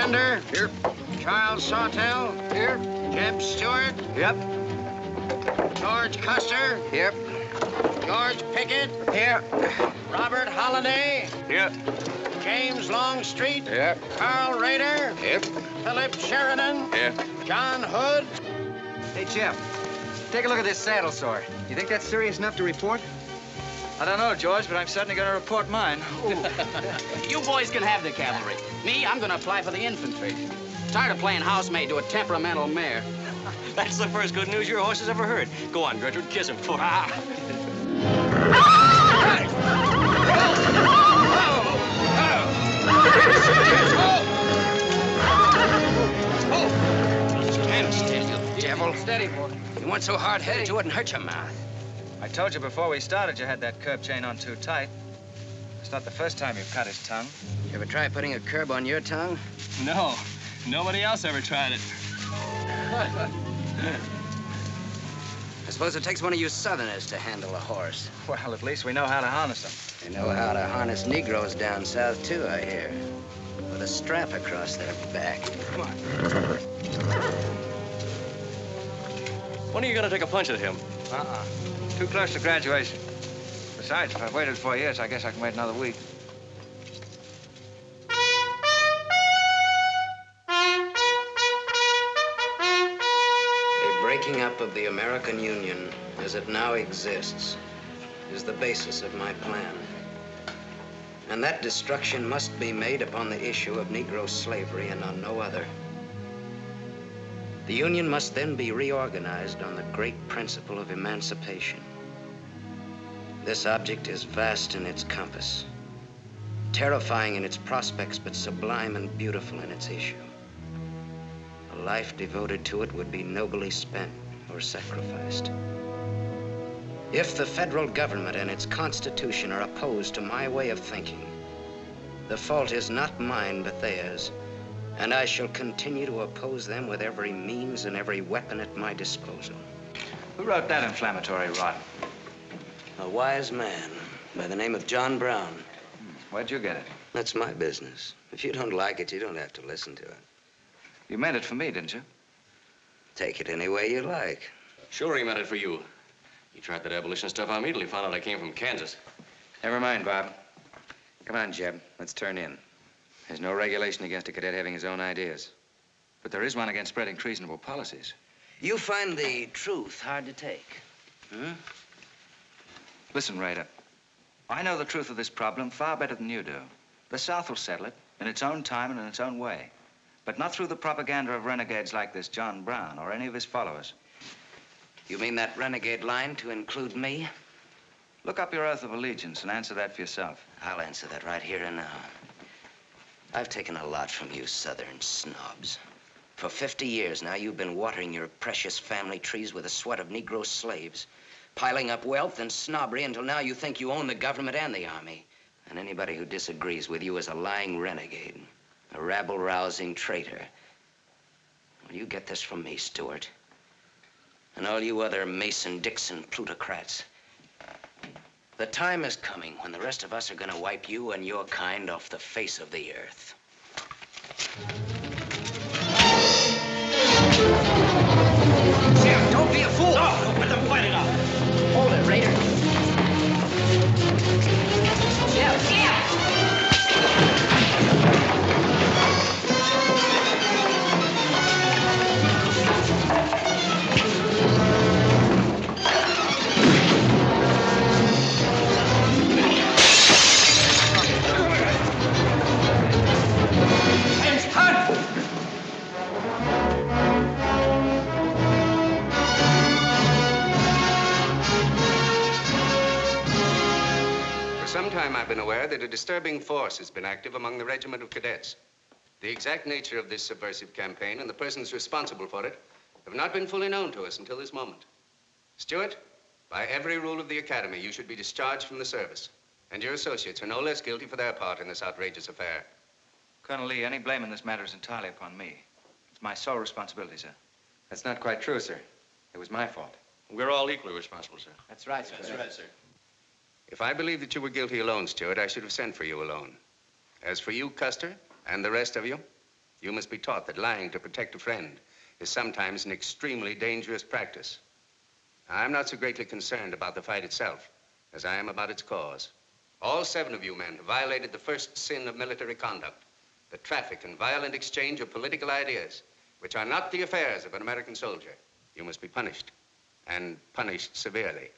Bender. Here. Charles Sawtell. Here. Jeb Stuart. Yep. George Custer. Here. George Pickett. Here. Robert Holliday. Here. James Longstreet. Here. Carl Rader. Here. Philip Sheridan. Here. John Hood. Hey, Jeff. Take a look at this saddle sore. You think that's serious enough to report? I don't know, George, but I'm certainly going to report mine. You boys can have the cavalry. Me, I'm going to apply for the infantry. Tired of playing housemaid to a temperamental mare. That's the first good news your horse has ever heard. Go on, Gertrude, kiss him for Stand still, you devil. Steady, boy. You weren't so hard-headed, you wouldn't hurt your mouth. I told you before we started you had that curb chain on too tight. It's not the first time you've cut his tongue. You ever try putting a curb on your tongue? No, nobody else ever tried it. I suppose it takes one of you Southerners to handle a horse. Well, at least we know how to harness them. They know how to harness Negroes down south, too, I hear. With a strap across their back. Come on. When are you going to take a punch at him? Too close to graduation. Besides, if I've waited 4 years, I guess I can wait another week. A breaking up of the American Union as it now exists is the basis of my plan. And that destruction must be made upon the issue of Negro slavery and on no other. The Union must then be reorganized on the great principle of emancipation. This object is vast in its compass, terrifying in its prospects, but sublime and beautiful in its issue. A life devoted to it would be nobly spent or sacrificed. If the federal government and its constitution are opposed to my way of thinking, the fault is not mine, but theirs. And I shall continue to oppose them with every means and every weapon at my disposal. Who wrote that inflammatory rot? A wise man by the name of John Brown. Where'd you get it? That's my business. If you don't like it, you don't have to listen to it. You meant it for me, didn't you? Take it any way you like. Sure he meant it for you. He tried that abolition stuff on me till he found out I came from Kansas. Never mind, Bob. Come on, Jeb. Let's turn in. There's no regulation against a cadet having his own ideas. But there is one against spreading treasonable policies. You find the truth hard to take, huh? Listen, Rader. I know the truth of this problem far better than you do. The South will settle it in its own time and in its own way. But not through the propaganda of renegades like this John Brown or any of his followers. You mean that renegade line to include me? Look up your oath of allegiance and answer that for yourself. I'll answer that right here and now. I've taken a lot from you Southern snobs. For 50 years now, you've been watering your precious family trees with the sweat of Negro slaves, piling up wealth and snobbery until now you think you own the government and the army. And anybody who disagrees with you is a lying renegade, a rabble-rousing traitor. Well, you get this from me, Stuart, and all you other Mason-Dixon plutocrats. The time is coming when the rest of us are gonna wipe you and your kind off the face of the earth. Jim, don't be a fool! No, let them fight it out. Hold it, Raider. I've been aware that a disturbing force has been active among the regiment of cadets. The exact nature of this subversive campaign and the persons responsible for it have not been fully known to us until this moment. Stuart, by every rule of the academy, you should be discharged from the service. And your associates are no less guilty for their part in this outrageous affair. Colonel Lee, any blame in this matter is entirely upon me. It's my sole responsibility, sir. That's not quite true, sir. It was my fault. We're all equally responsible, sir. That's right, sir. That's right, sir. If I believed that you were guilty alone, Stuart, I should have sent for you alone. As for you, Custer, and the rest of you You must be taught that lying to protect a friend is sometimes an extremely dangerous practice. I'm not so greatly concerned about the fight itself as I am about its cause. All 7 of you men have violated the first sin of military conduct, the traffic and violent exchange of political ideas, which are not the affairs of an American soldier. You must be punished, and punished severely.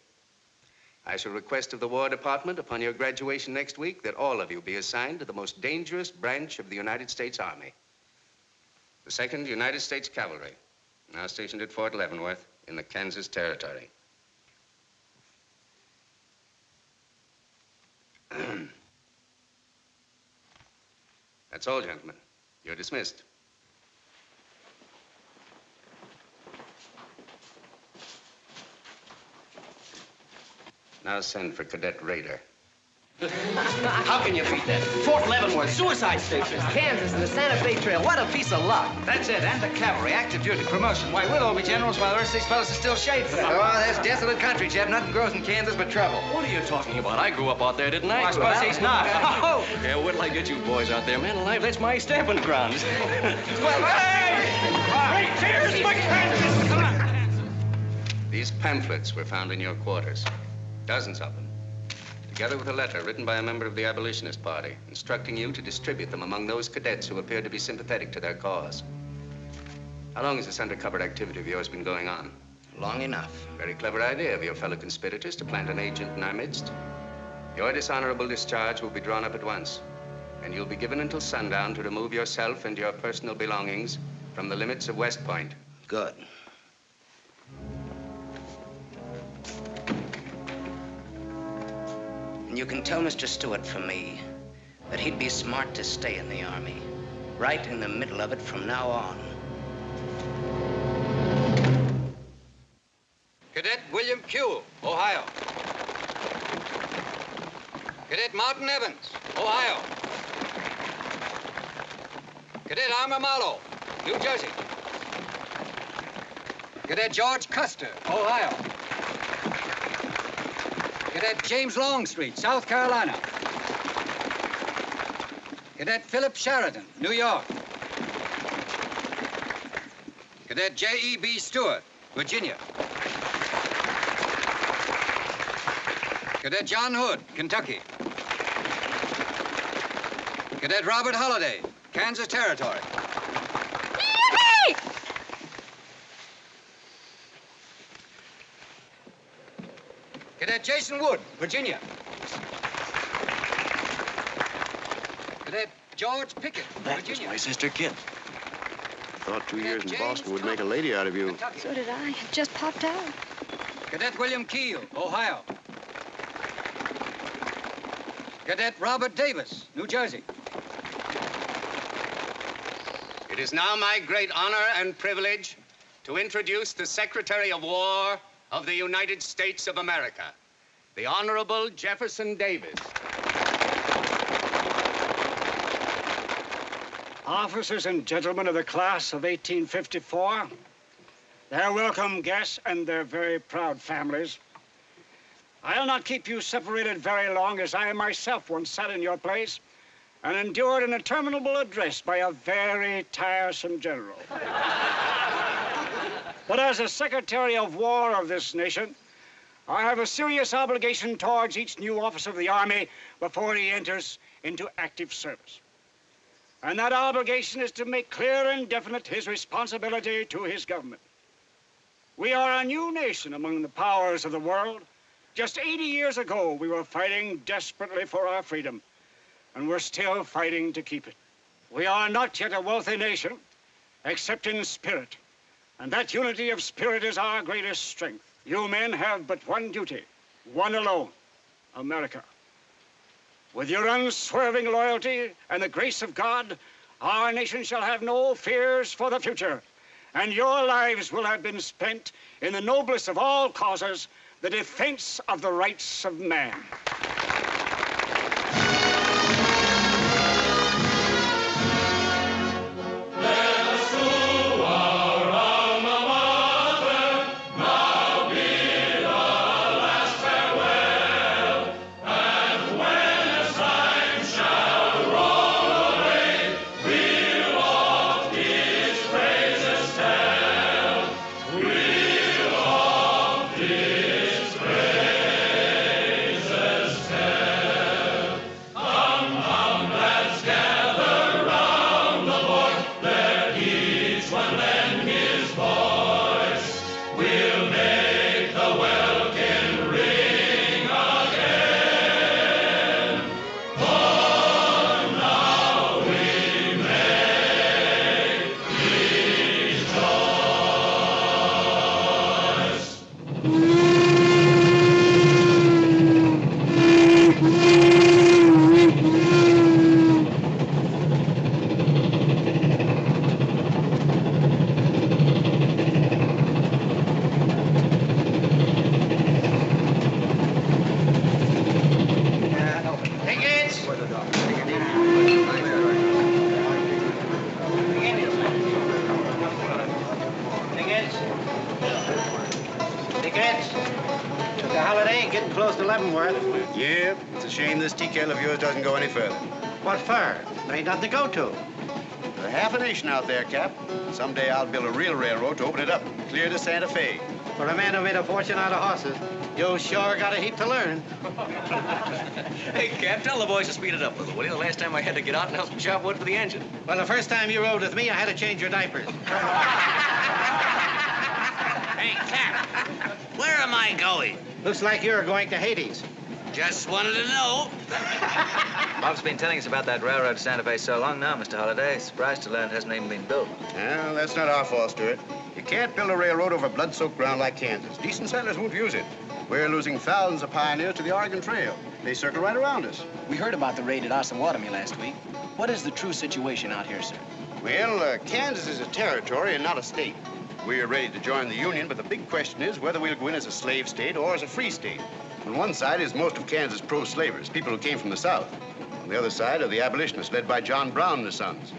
I shall request of the War Department upon your graduation next week that all of you be assigned to the most dangerous branch of the United States Army. The 2nd United States Cavalry, now stationed at Fort Leavenworth in the Kansas Territory. That's all, gentlemen. You're dismissed. Now send for Cadet Raider. How can you beat that? Fort Leavenworth, suicide stations, Kansas, and the Santa Fe Trail. What a piece of luck. That's it, and the cavalry, active duty, promotion. Why, we'll all be generals while the rest of these fellas are still shades. Oh, that's desolate country, Jeb. Nothing grows in Kansas but trouble. What are you talking about? I great up out there, didn't I? Well, I suppose he's not. Yeah, wait till I get you boys out there. Man alive, that's my stamping grounds. Well, Hey, here's my Kansas! Come on. These pamphlets were found in your quarters. Dozens of them. Together with a letter written by a member of the Abolitionist Party, instructing you to distribute them among those cadets who appeared to be sympathetic to their cause. How long has this undercover activity of yours been going on? Long enough. Very clever idea of your fellow conspirators to plant an agent in our midst. Your dishonorable discharge will be drawn up at once, and you'll be given until sundown to remove yourself and your personal belongings from the limits of West Point. Good. And you can tell Mr. Stuart from me that he'd be smart to stay in the Army, right in the middle of it from now on. Cadet William Kuehl, Ohio. Cadet Martin Evans, Ohio. Cadet Armour Marlowe, New Jersey. Cadet George Custer, Ohio. Cadet James Longstreet, South Carolina. Cadet Philip Sheridan, New York. Cadet J.E.B. Stewart, Virginia. Cadet John Hood, Kentucky. Cadet Robert Holliday, Kansas Territory. Cadet Jason Wood, Virginia. Cadet George Pickett, Virginia. My sister Kit. Thought 2 years in Boston would make a lady out of you. Kentucky. So did I. It just popped out. Cadet William Keel, Ohio. Cadet Robert Davis, New Jersey. It is now my great honor and privilege to introduce the Secretary of War of the United States of America, the Honorable Jefferson Davis. Officers and gentlemen of the class of 1854, their welcome guests and their very proud families, I'll not keep you separated very long, as I myself once sat in your place and endured an interminable address by a very tiresome general. But as a Secretary of War of this nation, I have a serious obligation towards each new officer of the Army before he enters into active service. And that obligation is to make clear and definite his responsibility to his government. We are a new nation among the powers of the world. Just 80 years ago, we were fighting desperately for our freedom, and we're still fighting to keep it. We are not yet a wealthy nation, except in spirit, and that unity of spirit is our greatest strength. You men have but one duty, one alone, America. With your unswerving loyalty and the grace of God, our nation shall have no fears for the future, and your lives will have been spent in the noblest of all causes, the defense of the rights of man. Mr. Holliday, getting close to Leavenworth. Yep, it's a shame this tea kettle of yours doesn't go any further. What for? There ain't nothing to go to. There's half a nation out there, Cap. Someday I'll build a real railroad to open it up, clear to Santa Fe. For a man who made a fortune out of horses, you sure got a heap to learn. Hey, Cap, tell the boys to speed it up a little, will you? The last time I had to get out and help them chop wood for the engine. Well, the first time you rode with me, I had to change your diapers. Hey, Cap, where am I going? Looks like you're going to Hades. Just wanted to know. Bob's been telling us about that railroad to Santa Fe so long now, Mr. Holliday. Surprised to learn it hasn't even been built. Well, that's not our fault, Stuart. You can't build a railroad over blood-soaked ground like Kansas. Decent settlers won't use it. We're losing thousands of pioneers to the Oregon Trail. They circle right around us. We heard about the raid at Osawatomie last week. What is the true situation out here, sir? Well, Kansas is a territory and not a state. We're ready to join the Union, but the big question is whether we'll go in as a slave state or as a free state. On one side is most of Kansas pro-slavers, people who came from the South. On the other side are the abolitionists, led by John Brown and his sons.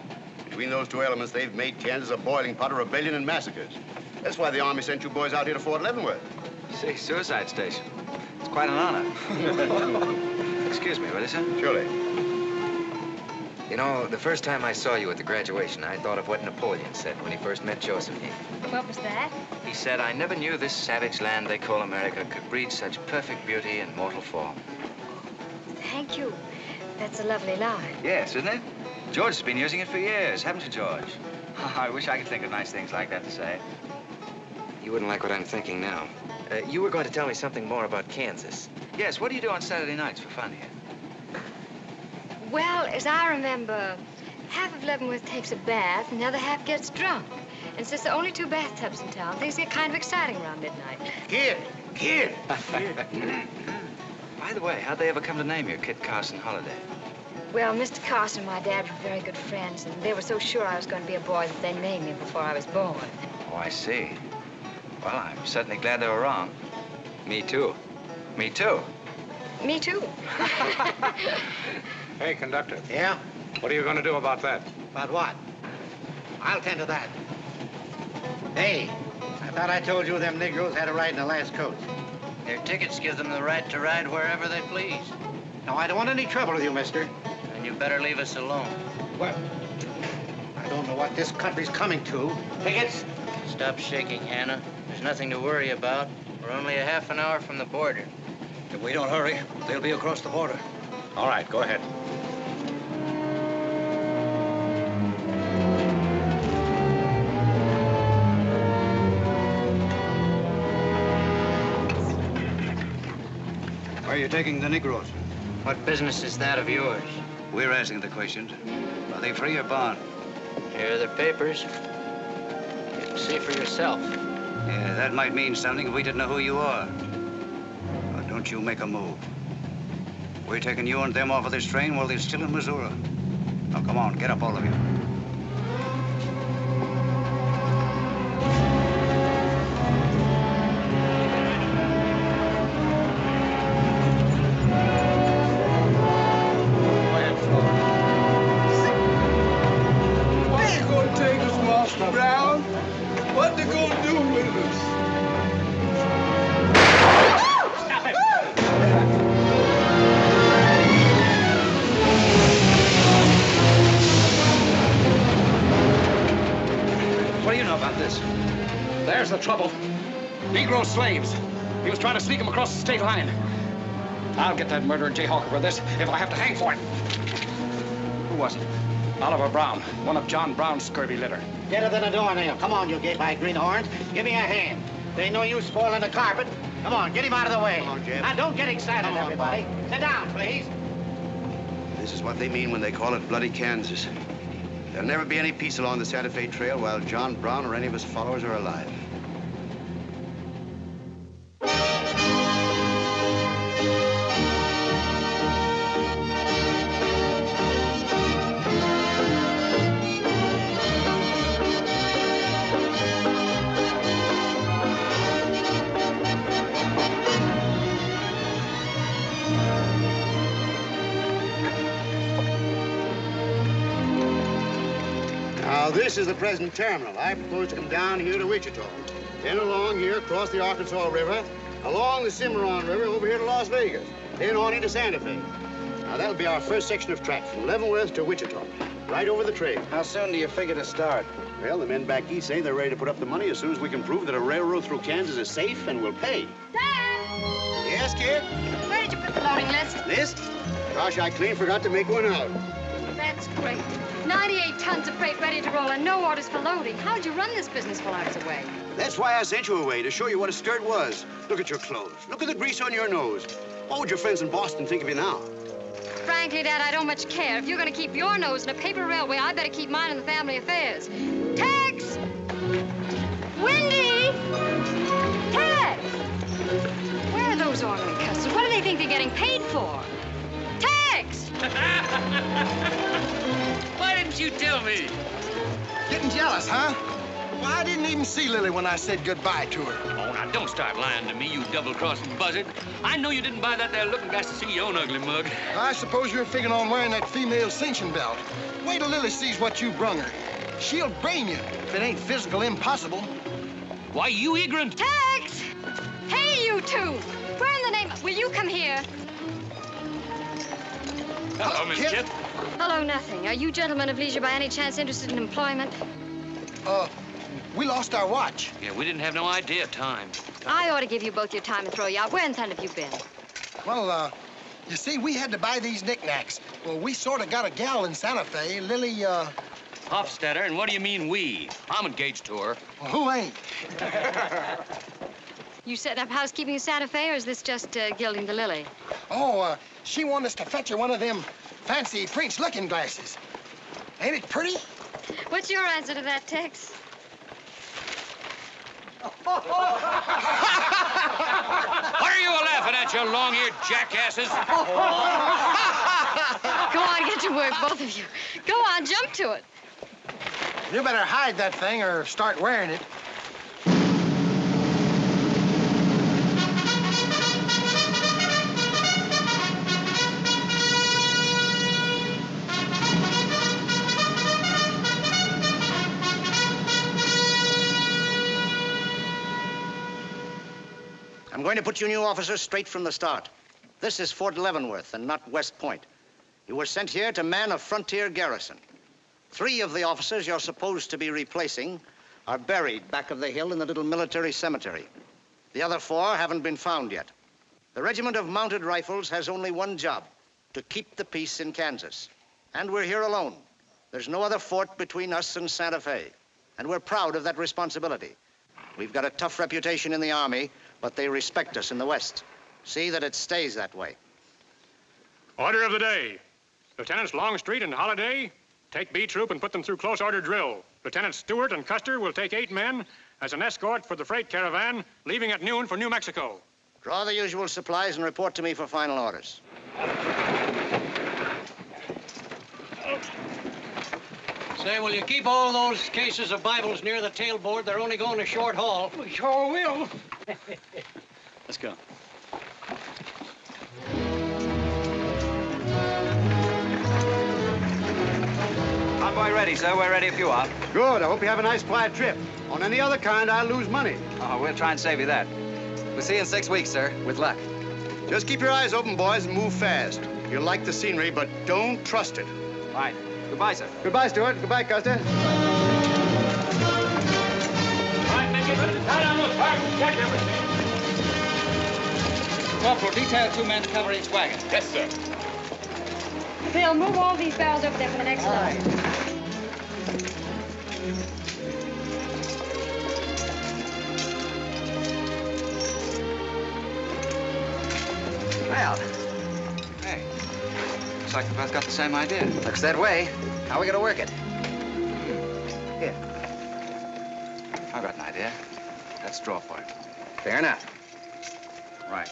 Between those two elements, they've made Kansas a boiling pot of rebellion and massacres. That's why the Army sent you boys out here to Fort Leavenworth. See, suicide station. It's quite an honor. Excuse me, will you, sir? Surely. You know, the first time I saw you at the graduation, I thought of what Napoleon said when he first met Josephine. What was that? He said, I never knew this savage land they call America could breed such perfect beauty and mortal form. Thank you. That's a lovely line. Yes, isn't it? George has been using it for years, haven't you, George? I wish I could think of nice things like that to say. You wouldn't like what I'm thinking now. You were going to tell me something more about Kansas. Yes, what do you do on Saturday nights for fun here? Well, as I remember, half of Leavenworth takes a bath and the other half gets drunk. And since there are only 2 bathtubs in town, things get kind of exciting around midnight. Kid! By the way, how'd they ever come to name you Kit Carson Holliday? Well, Mr. Carson and my dad were very good friends, and they were so sure I was going to be a boy that they named me before I was born. Oh, I see. Well, I'm certainly glad they were wrong. Me too. Me too. Me too. Hey, conductor. Yeah? What are you going to do about that? About what? I'll tend to that. Hey, I thought I told you them Negroes had a ride in the last coach. Their tickets give them the right to ride wherever they please. No, I don't want any trouble with you, mister. And you better leave us alone. Well, I don't know what this country's coming to. Tickets? Stop shaking, Hannah. There's nothing to worry about. We're only a half an hour from the border. If we don't hurry, they'll be across the border. All right, go ahead. Where are you taking the Negroes? What business is that of yours? We're asking the questions. Are they free or bond? Here are the papers. You can see for yourself. Yeah, that might mean something if we didn't know who you are. But don't you make a move. We're taking you and them off of this train while they're still in Missouri. Now, come on, get up, all of you. Where you gonna take us, Master Brown? What they gonna do with us? Stop him! What do you know about this? There's the trouble. Negro slaves. He was trying to sneak them across the state line. I'll get that murdering jayhawker for this if I have to hang for it. Who was it? Oliver Brown, one of John Brown's scurvy litter. Get her than a doornail. Come on, you gate-eyed greenhorns. Give me a hand. There ain't no use spoiling the carpet. Come on, get him out of the way. Come on, Jeb. Now, don't get excited, everybody. Sit down, please. This is what they mean when they call it bloody Kansas. There'll never be any peace along the Santa Fe Trail while John Brown or any of his followers are alive. Now, this is the present terminal. I propose to come down here to Wichita. then along here, across the Arkansas River, along the Cimarron River, over here to Las Vegas, then on into Santa Fe. Now, that'll be our first section of track from Leavenworth to Wichita, right over the trail. How soon do you figure to start? Well, the men back east say they're ready to put up the money as soon as we can prove that a railroad through Kansas is safe and will pay. Dad! Yes, kid? Where did you put the loading list? List? Gosh, I clean forgot to make one out. That's great. 98 tons of freight ready to roll and no orders for loading. How'd you run this business while I was away? That's why I sent you away, to show you what a skirt was. Look at your clothes. Look at the grease on your nose. What would your friends in Boston think of you now? Frankly, Dad, I don't much care. If you're going to keep your nose in a paper railway, I better keep mine in the family affairs. Tex! Wendy! Tex! Where are those ornery customers? What do they think they're getting paid for? Tex! Why didn't you tell me? Getting jealous, huh? Well, I didn't even see Lily when I said goodbye to her. Oh, now, don't start lying to me, you double-crossing buzzard. I know you didn't buy that there looking glass to see your own ugly mug. I suppose you're figuring on wearing that female cinching belt. Wait till Lily sees what you brung her. She'll brain you if it ain't physical impossible. Why, you ignorant. Tex! Hey, you two! Where in the name... Will you come here? Hello, Miss Kit. Hello, nothing. Are you gentlemen of leisure by any chance interested in employment? We lost our watch. Yeah, we didn't have no idea of time. I ought to give you both your time and throw you out. Where in town have you been? Well, you see, we had to buy these knickknacks. Well, we sort of got a gal in Santa Fe, Lily, Hofstadter, and what do you mean we? I'm engaged to her. Well, who ain't? You setting up housekeeping in Santa Fe, or is this just gilding the lily? Oh, she wanted us to fetch her one of them fancy French looking glasses. Ain't it pretty? What's your answer to that, Tex? What are you laughing at, you long-eared jackasses? Go on, get to work, both of you. Go on, jump to it. You better hide that thing or start wearing it. I'm going to put you new officers straight from the start. This is Fort Leavenworth and not West Point. You were sent here to man a frontier garrison. 3 of the officers you're supposed to be replacing are buried back of the hill in the little military cemetery. The other 4 haven't been found yet. The Regiment of Mounted Rifles has only one job, to keep the peace in Kansas. And we're here alone. There's no other fort between us and Santa Fe. And we're proud of that responsibility. We've got a tough reputation in the Army, but they respect us in the West. See that it stays that way. Order of the day. Lieutenants Longstreet and Holliday, take B Troop and put them through close order drill. Lieutenants Stuart and Custer will take 8 men as an escort for the freight caravan, leaving at noon for New Mexico. Draw the usual supplies and report to me for final orders. Say, will you keep all those cases of Bibles near the tailboard? They're only going a short haul. We sure will. Let's go. Convoy ready, sir. We're ready if you are. Good. I hope you have a nice, quiet trip. On any other kind, I'll lose money. Oh, we'll try and save you that. We'll see you in 6 weeks, sir, with luck. Just keep your eyes open, boys, and move fast. You'll like the scenery, but don't trust it. Right. Goodbye, sir. Goodbye, Stuart. Goodbye, Custer. All right, men, get ready to tie down those parts and check everything. Corporal, detail 2 men to cover each wagon. Yes, sir. Phil, move all these barrels over there for the next load. Well, hey, looks like we both got the same idea. Looks that way. How are we gonna work it? Here. I've got an idea. Let's draw for it. Fair enough. Right.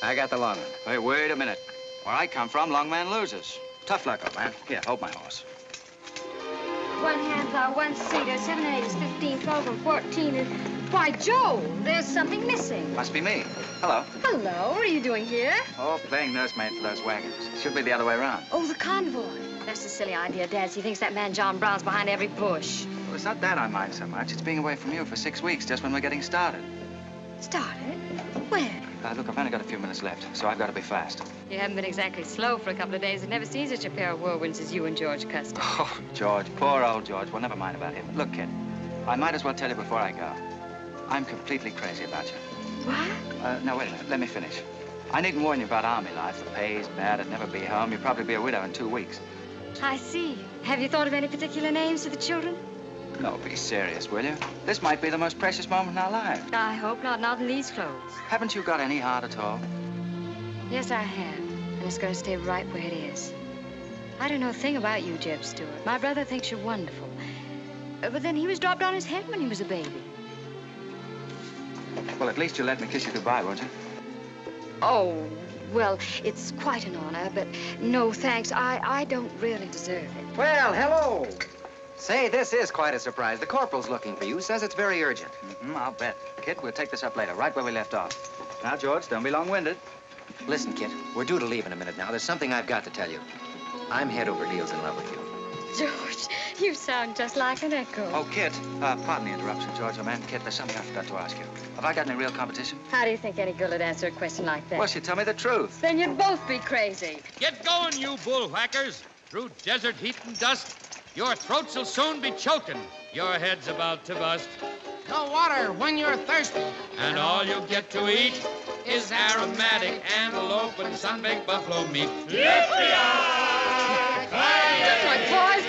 I got the long one. Hey, wait a minute. Where I come from, long man loses. Tough luck, old man. Here, hold my horse. 1 hand plow, 1 seater, 7 and 8 is 15, 12 and 14 is... Why, Joe, there's something missing. Must be me. Hello. Hello, what are you doing here? Oh, playing nursemaid for those wagons. Should be the other way around. Oh, the convoy. That's a silly idea, Dad. He thinks that man John Brown's behind every bush. Well, it's not that I mind so much. It's being away from you for 6 weeks, just when we're getting started. Started? Where? Look, I've only got a few minutes left, so I've got to be fast. You haven't been exactly slow for a couple of days. I've never seen such a pair of whirlwinds as you and George Custer. Oh, George, poor old George. Well, never mind about him. Look, kid, I might as well tell you before I go. I'm completely crazy about you. What? No, wait a minute. Let me finish. I needn't warn you about army life. The pay's bad. I'd never be home. You'd probably be a widow in 2 weeks. I see. Have you thought of any particular names for the children? No, be serious, will you? This might be the most precious moment in our lives. I hope not. Not in these clothes. Haven't you got any heart at all? Yes, I have. And it's going to stay right where it is. I don't know a thing about you, Jeb Stuart. My brother thinks you're wonderful. But then he was dropped on his head when he was a baby. Well, at least you'll let me kiss you goodbye, won't you? Oh, well, it's quite an honor, but no thanks. I don't really deserve it. Well, hello. Say, this is quite a surprise. The corporal's looking for you. Says it's very urgent. I'll bet. Kit, we'll take this up later, right where we left off. Now, George, don't be long-winded. Listen, Kit, we're due to leave in a minute now. There's something I've got to tell you. I'm head over heels in love with you. George, you sound just like an echo. Oh, Kit, pardon the interruption, George, man. Kit, there's something I forgot to ask you. Have I got any real competition? How do you think any girl would answer a question like that? Well, she'd tell me the truth. Then you'd both be crazy. Get going, you bullwhackers. Through desert heat and dust, your throats will soon be choking. Your head's about to bust. No water when you're thirsty. And all you get to eat is aromatic antelope and sun-baked buffalo meat. Boys,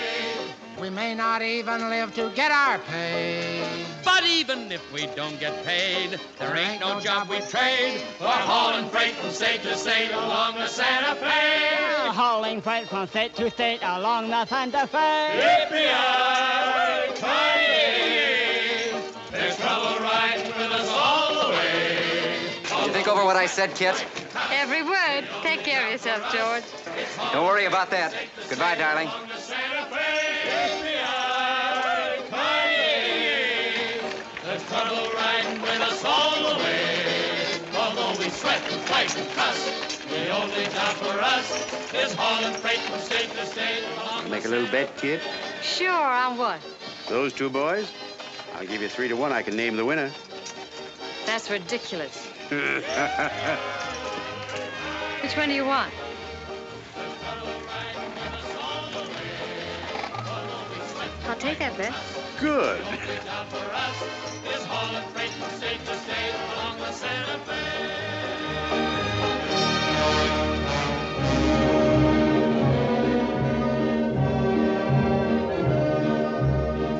we may not even live to get our pay. But even if we don't get paid, there ain't no job we trade for hauling freight from state to state along the Santa Fe. Hauling freight from state to state along the Santa Fe. Yippee-yi-ki-yay. There's trouble riding with us all the way. Did you think over what I said, Kit? Every word. Take care of yourself, George. Don't worry about that. Goodbye, darling. There's trouble riding with us all the way. Although we sweat and fight and cuss, the only job for us is hauling freight from state to state. Make a little bet, kid? Sure, on what? Those two boys? I'll give you 3 to 1. I can name the winner. That's ridiculous. Which one do you want? I'll take that bet. Good.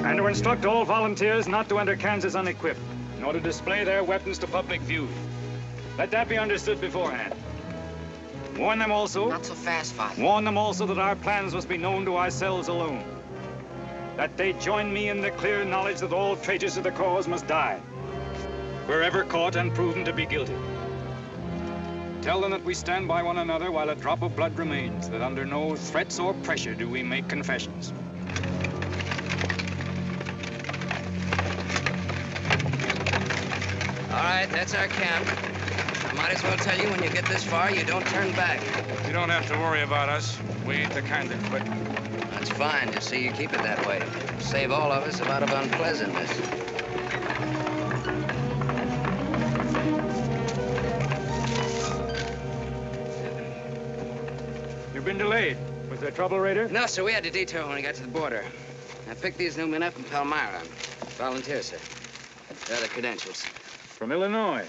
And to instruct all volunteers not to enter Kansas unequipped, nor to display their weapons to public view. Let that be understood beforehand. Warn them also... Not so fast, Father. Warn them also that our plans must be known to ourselves alone. That they join me in the clear knowledge that all traitors to the cause must die, wherever caught and proven to be guilty. Tell them that we stand by one another while a drop of blood remains, that under no threats or pressure do we make confessions. All right, that's our camp. I might as well tell you, when you get this far, you don't turn back. You don't have to worry about us. We ain't the kind that quit. That's fine. Just see you keep it that way. Save all of us a lot of unpleasantness. You've been delayed. Was there trouble, Raider? No, sir. We had to detour when we got to the border. I picked these new men up in Palmyra. Volunteer, sir. They're the credentials. From Illinois.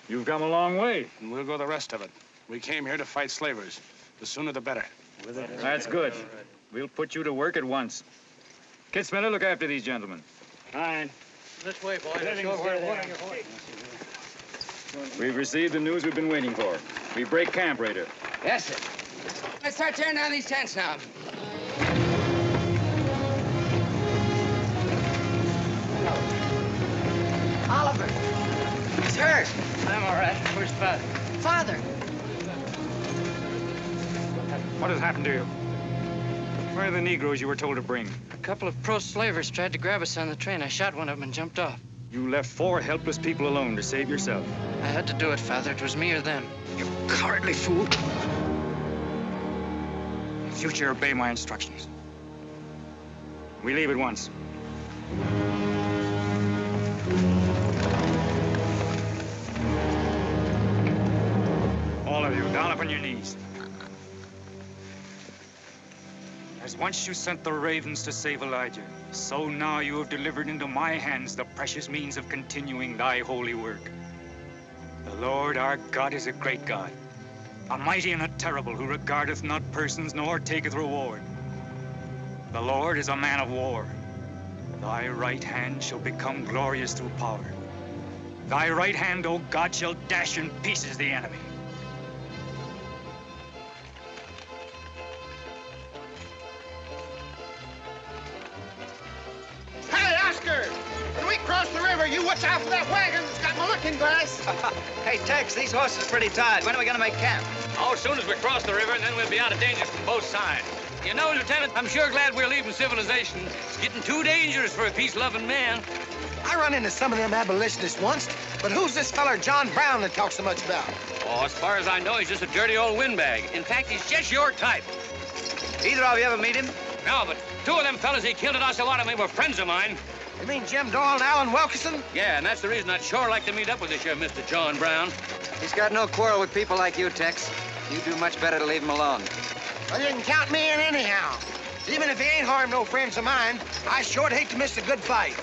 You've come a long way. And we'll go the rest of it. We came here to fight slavers. The sooner the better. That's good. We'll put you to work at once. Kid Spinner, look after these gentlemen. Fine. This way, boys. We've received the news we've been waiting for. We break camp, Raider. Yes, sir. Let's start tearing down these tents now. Oliver. He's hurt. I'm all right. Where's Father? Father. What has happened to you? Where are the Negroes you were told to bring? A couple of pro-slavers tried to grab us on the train. I shot one of them and jumped off. You left 4 helpless people alone to save yourself. I had to do it, Father. It was me or them. You cowardly fool. future, obey my instructions. We leave at once. All of you, down upon your knees. As once you sent the ravens to save Elijah, so now you have delivered into my hands the precious means of continuing thy holy work. The Lord our God is a great God, a mighty and a terrible, who regardeth not persons nor taketh reward. The Lord is a man of war. Thy right hand shall become glorious through power. Thy right hand, O God, shall dash in pieces the enemy. Hey, Oscar! When we cross the river, you watch out for that wagon that's got my looking glass. Hey, Tex, these horses are pretty tired. When are we gonna make camp? Oh, as soon as we cross the river, and then we'll be out of danger from both sides. You know, Lieutenant, I'm sure glad we're leaving civilization. It's getting too dangerous for a peace-loving man. I run into some of them abolitionists once, but who's this feller John Brown that talks so much about? Oh, as far as I know, he's just a dirty old windbag. In fact, he's just your type. Either of you ever meet him? No, but two of them fellas he killed at Osawatomie were friends of mine. You mean Jim Doyle and Alan Wilkerson? Yeah, and that's the reason I'd sure like to meet up with this here Mr. John Brown. He's got no quarrel with people like you, Tex. You do much better to leave him alone. Well, you can count me in anyhow. Even if he ain't harmed no friends of mine, I sure hate to miss a good fight.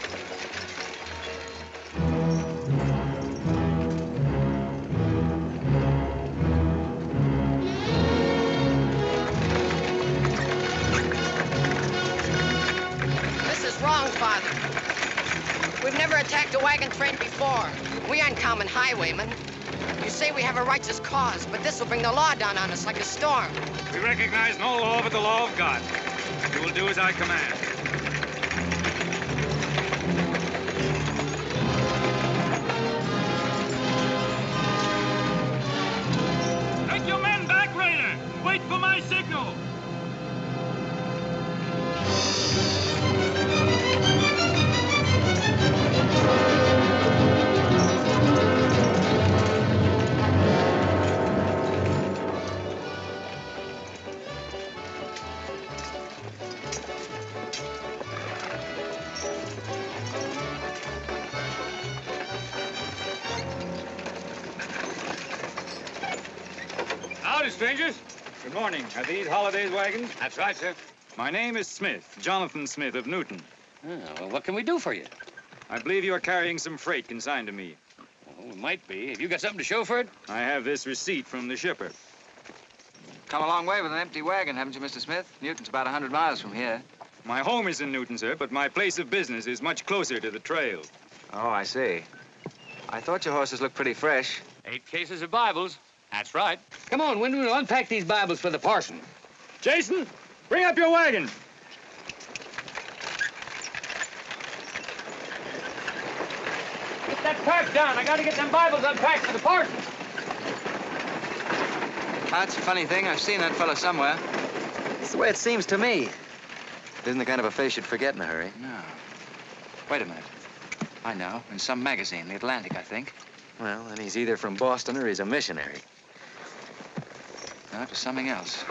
This is wrong, Father. We've never attacked a wagon train before. We aren't common highwaymen. You say we have a righteous cause, but this will bring the law down on us like a storm. We recognize no law but the law of God. You will do as I command. Take your men back, Raider. Wait for my signal. Howdy, strangers. Good morning. Are these Holliday's wagons? That's right, sir. My name is Smith, Jonathan Smith of Newton. Oh, well, what can we do for you? I believe you are carrying some freight consigned to me. Oh, it might be. Have you got something to show for it? I have this receipt from the shipper. Come a long way with an empty wagon, haven't you, Mr. Smith? Newton's about 100 miles from here. My home is in Newton, sir, but my place of business is much closer to the trail. Oh, I see. I thought your horses looked pretty fresh. 8 cases of Bibles. That's right. Come on, Wyndham, we'll unpack these Bibles for the parson. Jason, bring up your wagon. Get that pack down. I gotta get them Bibles unpacked for the parson. That's a funny thing. I've seen that fellow somewhere. It's the way it seems to me. It isn't the kind of a face you'd forget in a hurry. No. Wait a minute. I know. In some magazine, The Atlantic, I think. Well, then he's either from Boston or he's a missionary. No, it was something else.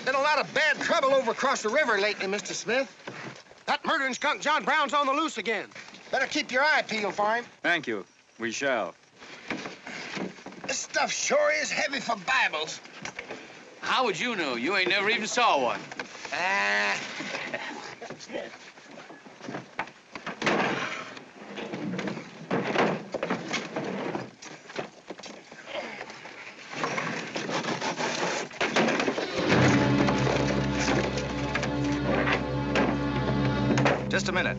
Been a lot of bad trouble over across the river lately, Mr. Smith. That murdering skunk John Brown's on the loose again. Better keep your eye peeled for him. Thank you. We shall. This stuff sure is heavy for Bibles. How would you know? You ain't never even saw one. Just a minute.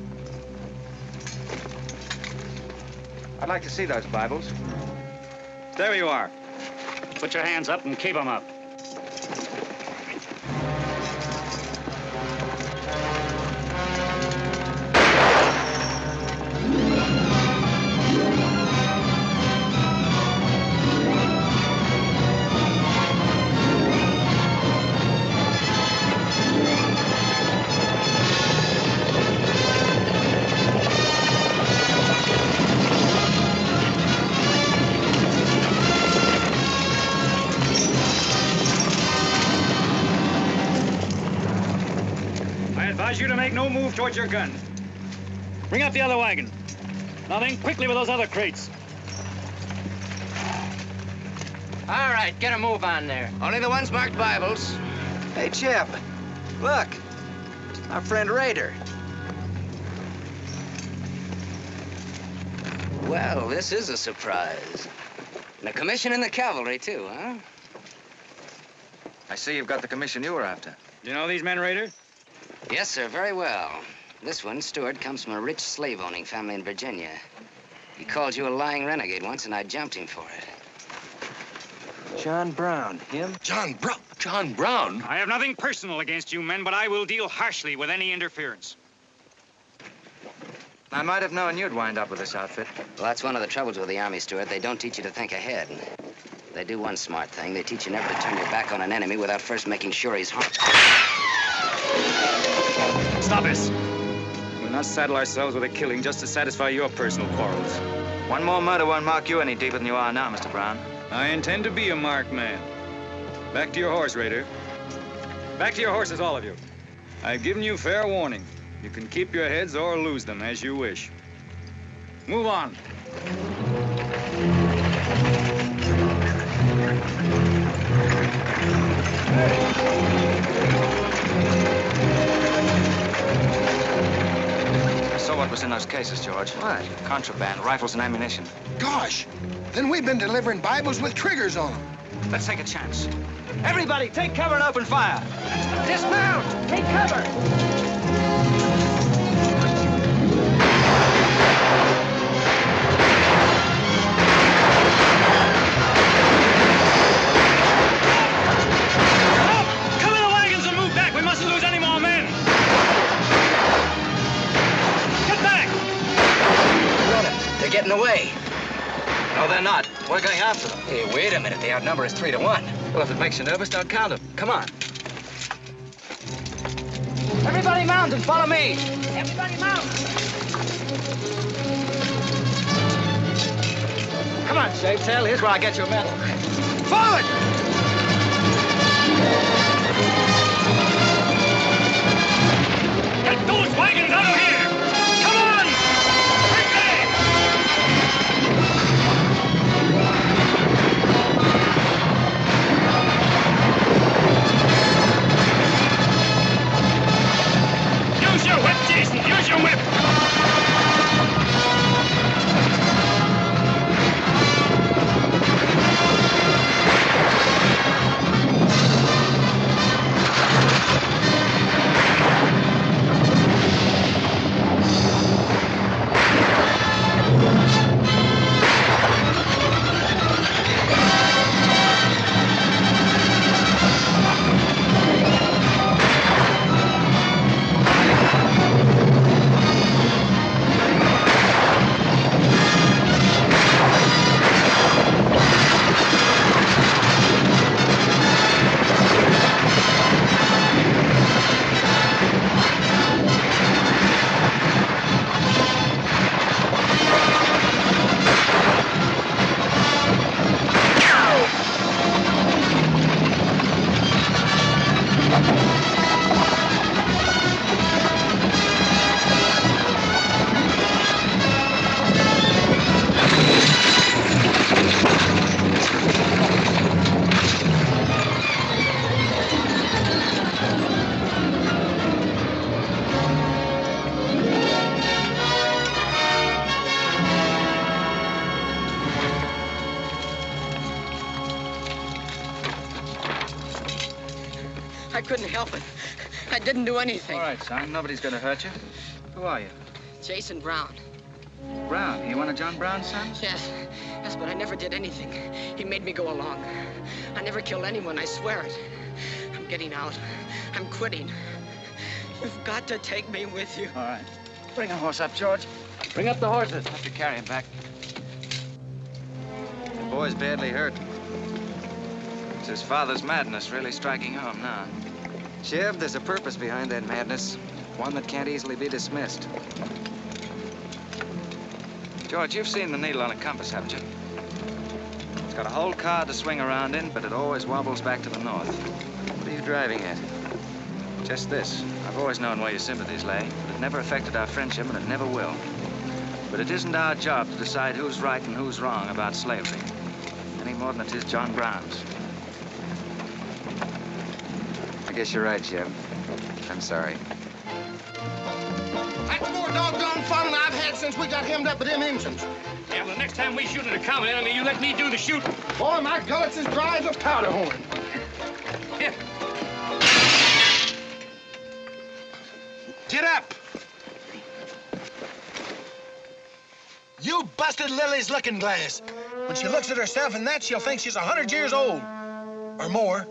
I'd like to see those Bibles. There you are. Put your hands up and keep them up. advise you to make no move towards your gun. Bring up the other wagon. Now then, quickly with those other crates. All right, get a move on there. Only the ones marked Bibles. Hey, Jeb, look. Our friend Raider. Well, this is a surprise. And a commission in the cavalry, too, huh? I see you've got the commission you were after. Do you know these men, Raider? Yes, sir, very well. This one, Stuart, comes from a rich slave-owning family in Virginia. He called you a lying renegade once, and I jumped him for it. John Brown, him? John Brown? John Brown? I have nothing personal against you men, but I will deal harshly with any interference. I might have known you'd wind up with this outfit. Well, that's one of the troubles with the Army, Stuart. They don't teach you to think ahead. They do one smart thing. They teach you never to turn your back on an enemy without first making sure he's harmed. Stop this. We'll not saddle ourselves with a killing just to satisfy your personal quarrels. One more murder won't mark you any deeper than you are now, Mr. Brown. I intend to be a marked man. Back to your horse, Raider. Back to your horses, all of you. I've given you fair warning. You can keep your heads or lose them as you wish. Move on. I saw what was in those cases, George. What? Contraband, rifles and ammunition. Gosh, then we've been delivering Bibles with triggers on them. Let's take a chance. Everybody, take cover and open fire. Dismount! Take cover! Come in the wagons and move back. We mustn't lose any more men. Get back! Run it. They're getting away. No, they're not. We're going after them. Hey, wait a minute. The outnumber is 3 to 1. Well, if it makes you nervous, don't count them. Come on. Everybody mount and follow me. Everybody mount. Come on, Shavetail. Here's where I get your medal. Forward! Get those wagons out of here! Come on! Quickly! Use your whip, Jason! Use your whip! I couldn't help it. I didn't do anything. All right, son. Nobody's going to hurt you. Who are you? Jason Brown. Brown. You one of John Brown's sons? Yes. Yes, but I never did anything. He made me go along. I never killed anyone, I swear it. I'm getting out. I'm quitting. You've got to take me with you. All right. Bring a horse up, George. Bring up the horses. Have to carry him back. The boy's badly hurt. It's his father's madness really striking home now. Jeb, there's a purpose behind that madness. One that can't easily be dismissed. George, you've seen the needle on a compass, haven't you? It's got a whole card to swing around in, but it always wobbles back to the north. What are you driving at? Just this. I've always known where your sympathies lay. It never affected our friendship, and it never will. But it isn't our job to decide who's right and who's wrong about slavery, any more than it is John Brown's. I guess you're right, Jeb. I'm sorry. That's the more doggone fun I've had since we got hemmed up with them engines. Yeah, well, the next time we shoot at a common enemy, you let me do the shooting. Boy, my gullet's as dry as a powder horn. Here. Get up! You busted Lily's looking glass. When she looks at herself in that, she'll think she's 100 years old. Or more.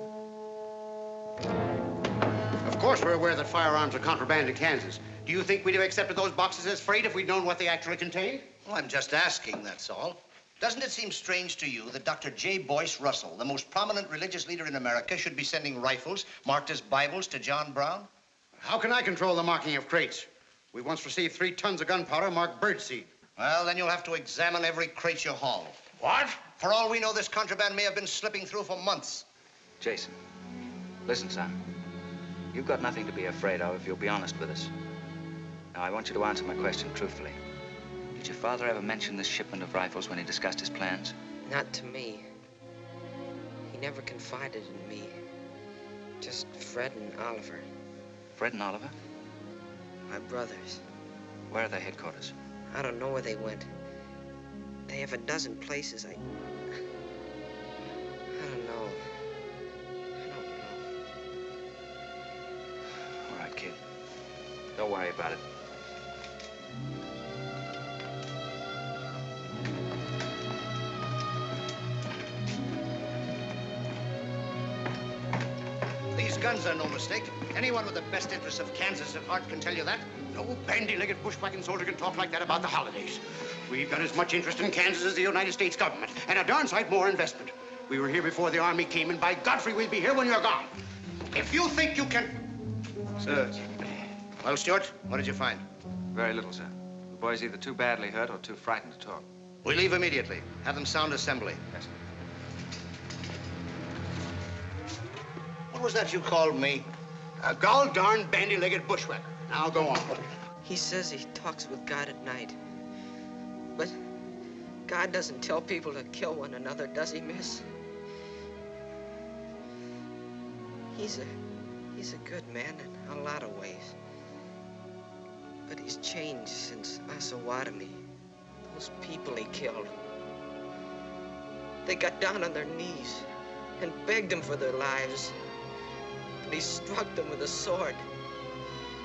Of course we're aware that firearms are contraband in Kansas. Do you think we'd have accepted those boxes as freight if we'd known what they actually contained? Well, I'm just asking, that's all. Doesn't it seem strange to you that Dr. J. Boyce Russell, the most prominent religious leader in America, should be sending rifles marked as Bibles to John Brown? How can I control the marking of crates? We once received 3 tons of gunpowder marked birdseed. Well, then you'll have to examine every crate you haul. What? For all we know, this contraband may have been slipping through for months. Jason, listen, son. You've got nothing to be afraid of if you'll be honest with us. Now, I want you to answer my question truthfully. Did your father ever mention this shipment of rifles when he discussed his plans? Not to me. He never confided in me. Just Fred and Oliver. Fred and Oliver? My brothers. Where are their headquarters? I don't know where they went. They have a dozen places. I don't know. All right, kid. Don't worry about it. These guns are no mistake. Anyone with the best interests of Kansas at heart can tell you that. No bandy-legged bushwhacking soldier can talk like that about the holidays. We've got as much interest in Kansas as the United States government, and a darn sight more investment. We were here before the Army came, and by Godfrey, we'll be here when you're gone. If you think you can... Sir. Well, Stuart, what did you find? Very little, sir. The boy's either too badly hurt or too frightened to talk. We leave immediately. Have them sound assembly. Yes, sir. What was that you called me? A gall-darn bandy-legged bushwhacker. Now go on. He says he talks with God at night. But God doesn't tell people to kill one another, does he, miss? He's a good man in a lot of ways. But he's changed since Osawatomie. Those people he killed. They got down on their knees and begged him for their lives. But he struck them with a sword.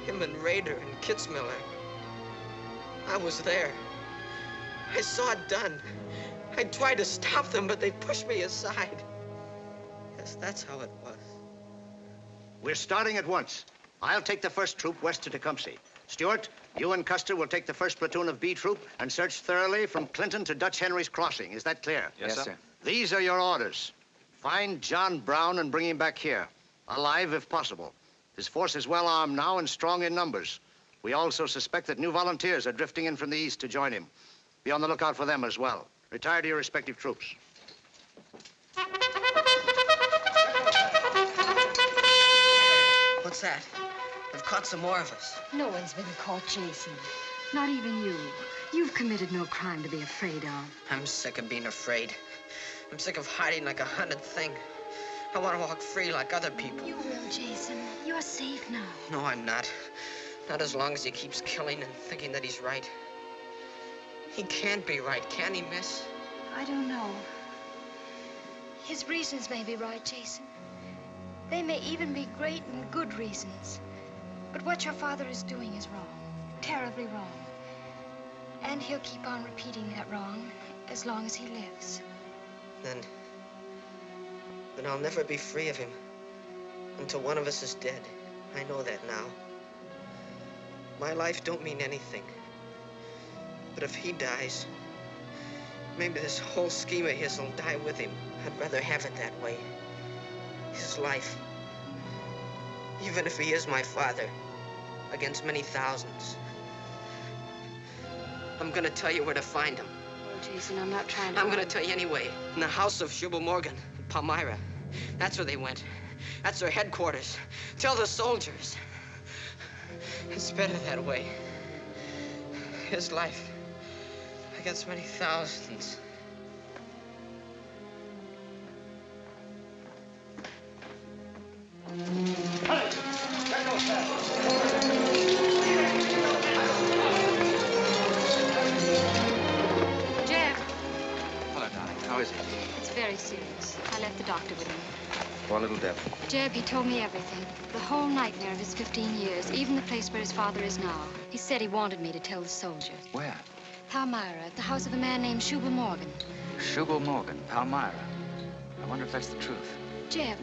Him and Rader and Kitzmiller. I was there. I saw it done. I tried to stop them, but they pushed me aside. Yes, that's how it was. We're starting at once. I'll take the first troop west to Tecumseh. Stuart, you and Custer will take the first platoon of B Troop and search thoroughly from Clinton to Dutch Henry's Crossing. Is that clear? Yes, sir. These are your orders. Find John Brown and bring him back here. Alive, if possible. His force is well armed now and strong in numbers. We also suspect that new volunteers are drifting in from the east to join him. Be on the lookout for them as well. Retire to your respective troops. What's that? They've caught some more of us. No one's been caught, Jason. Not even you. You've committed no crime to be afraid of. I'm sick of being afraid. I'm sick of hiding like a hunted thing. I want to walk free like other people. You will, Jason. You're safe now. No, I'm not. Not as long as he keeps killing and thinking that he's right. He can't be right, can he, miss? I don't know. His reasons may be right, Jason. They may even be great and good reasons. But what your father is doing is wrong. Terribly wrong. And he'll keep on repeating that wrong as long as he lives. Then I'll never be free of him until one of us is dead. I know that now. My life don't mean anything. But if he dies, maybe this whole scheme of his will die with him. I'd rather have it that way. His life. Even if he is my father, against many thousands. I'm gonna tell you where to find him. Well, Jason, I'm not trying to... I'm gonna tell you anyway. In the house of Shubal Morgan, in Palmyra. That's where they went. That's their headquarters. Tell the soldiers. It's better that way. His life against many thousands. Jeb. Hello, darling. How is he? It's very serious. I left the doctor with him. Poor little Deb. Jeb, he told me everything. The whole nightmare of his 15 years, even the place where his father is now. He said he wanted me to tell the soldiers. Where? Palmyra, at the house of a man named Shubal Morgan. Shubal Morgan, Palmyra. I wonder if that's the truth. Jeb,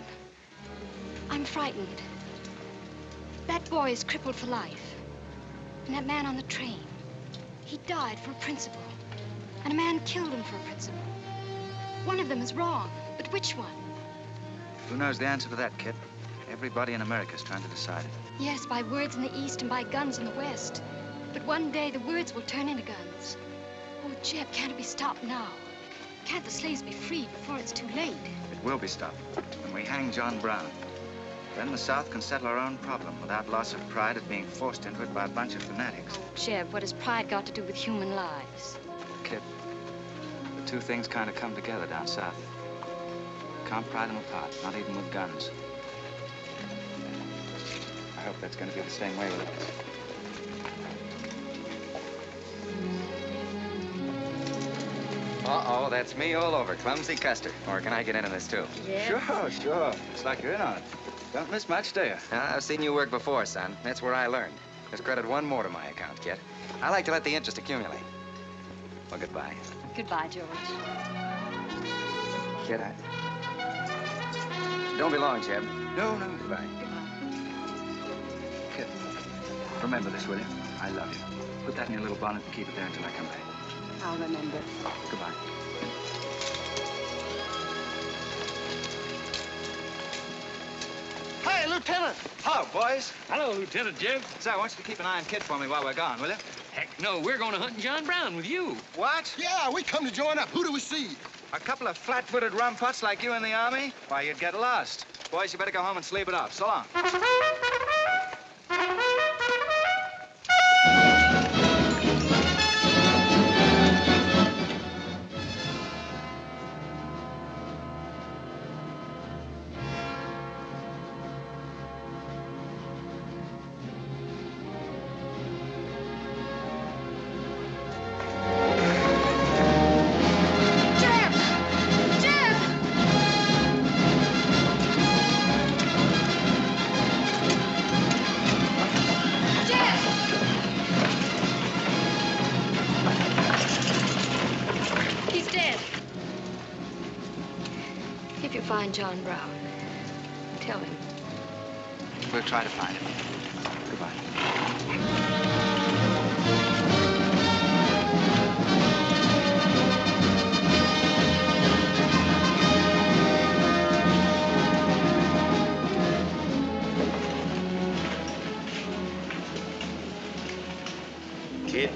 I'm frightened. That boy is crippled for life. And that man on the train, he died for a principle. And a man killed him for a principle. One of them is wrong, but which one? Who knows the answer to that, kid? Everybody in America's trying to decide it. Yes, by words in the East and by guns in the West. But one day the words will turn into guns. Oh, Jeb, can't it be stopped now? Can't the slaves be freed before it's too late? It will be stopped when we hang John Brown. Then the South can settle our own problem without loss of pride at being forced into it by a bunch of fanatics. Oh, Jeb, what has pride got to do with human lives? Kid, the two things kind of come together down south. Can't pry them apart, not even with guns. I hope that's going to be the same way with us. Uh-oh, that's me all over, Clumsy Custer. Or can I get into this, too? Yeah. Sure. Looks like you're in on it. Don't miss much, do you? I've seen you work before, son. That's where I learned. There's credit one more to my account, kid. I like to let the interest accumulate. Well, goodbye. Goodbye, George. Kid, don't be long, Jeb. No. Goodbye. Kid, remember this, will you? I love you. Put that in your little bonnet and keep it there until I come back. I'll remember. Goodbye. Hey, Lieutenant! Hello, boys. Hello, Lieutenant Jeb. Say, I want you to keep an eye on Kid for me while we're gone, will you? Heck no, we're going to hunt John Brown with you. What? Yeah, we come to join up. Who do we see? A couple of flat-footed rumputs like you in the Army? Why, you'd get lost. Boys, you better go home and sleep it off. So long. John Brown. Tell him. We'll try to find him. Goodbye. Kid,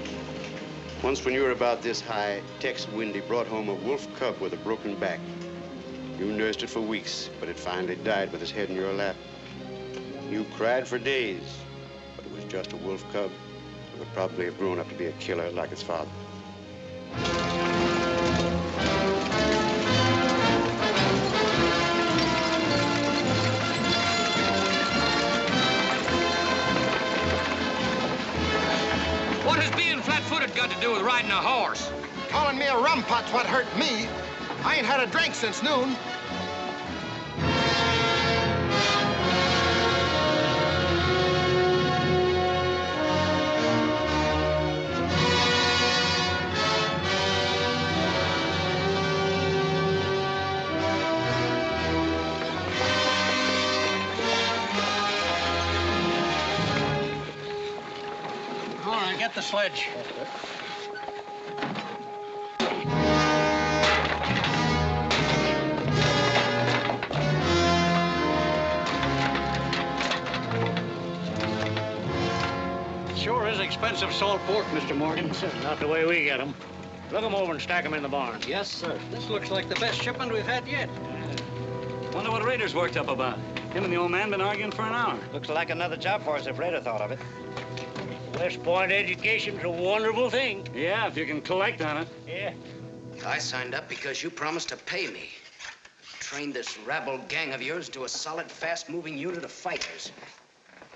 once when you were about this high, Tex Windy brought home a wolf cub with a broken back. You nursed it for weeks, but it finally died with its head in your lap. You cried for days, but it was just a wolf cub. It would probably have grown up to be a killer like its father. What has being flat-footed got to do with riding a horse? Calling me a rumput's what hurt me. I ain't had a drink since noon. All right, get the sledge. Sure is expensive salt pork, Mr. Morgan. Not the way we get them. Look them over and stack them in the barn. Yes, sir. This looks like the best shipment we've had yet. Wonder what Raiders worked up about. Him and the old man been arguing for an hour. Looks like another job for us if Raider thought of it. West Point education's a wonderful thing. Yeah, if you can collect on it. Yeah. I signed up because you promised to pay me. Trained this rabble gang of yours into a solid, fast-moving unit of fighters.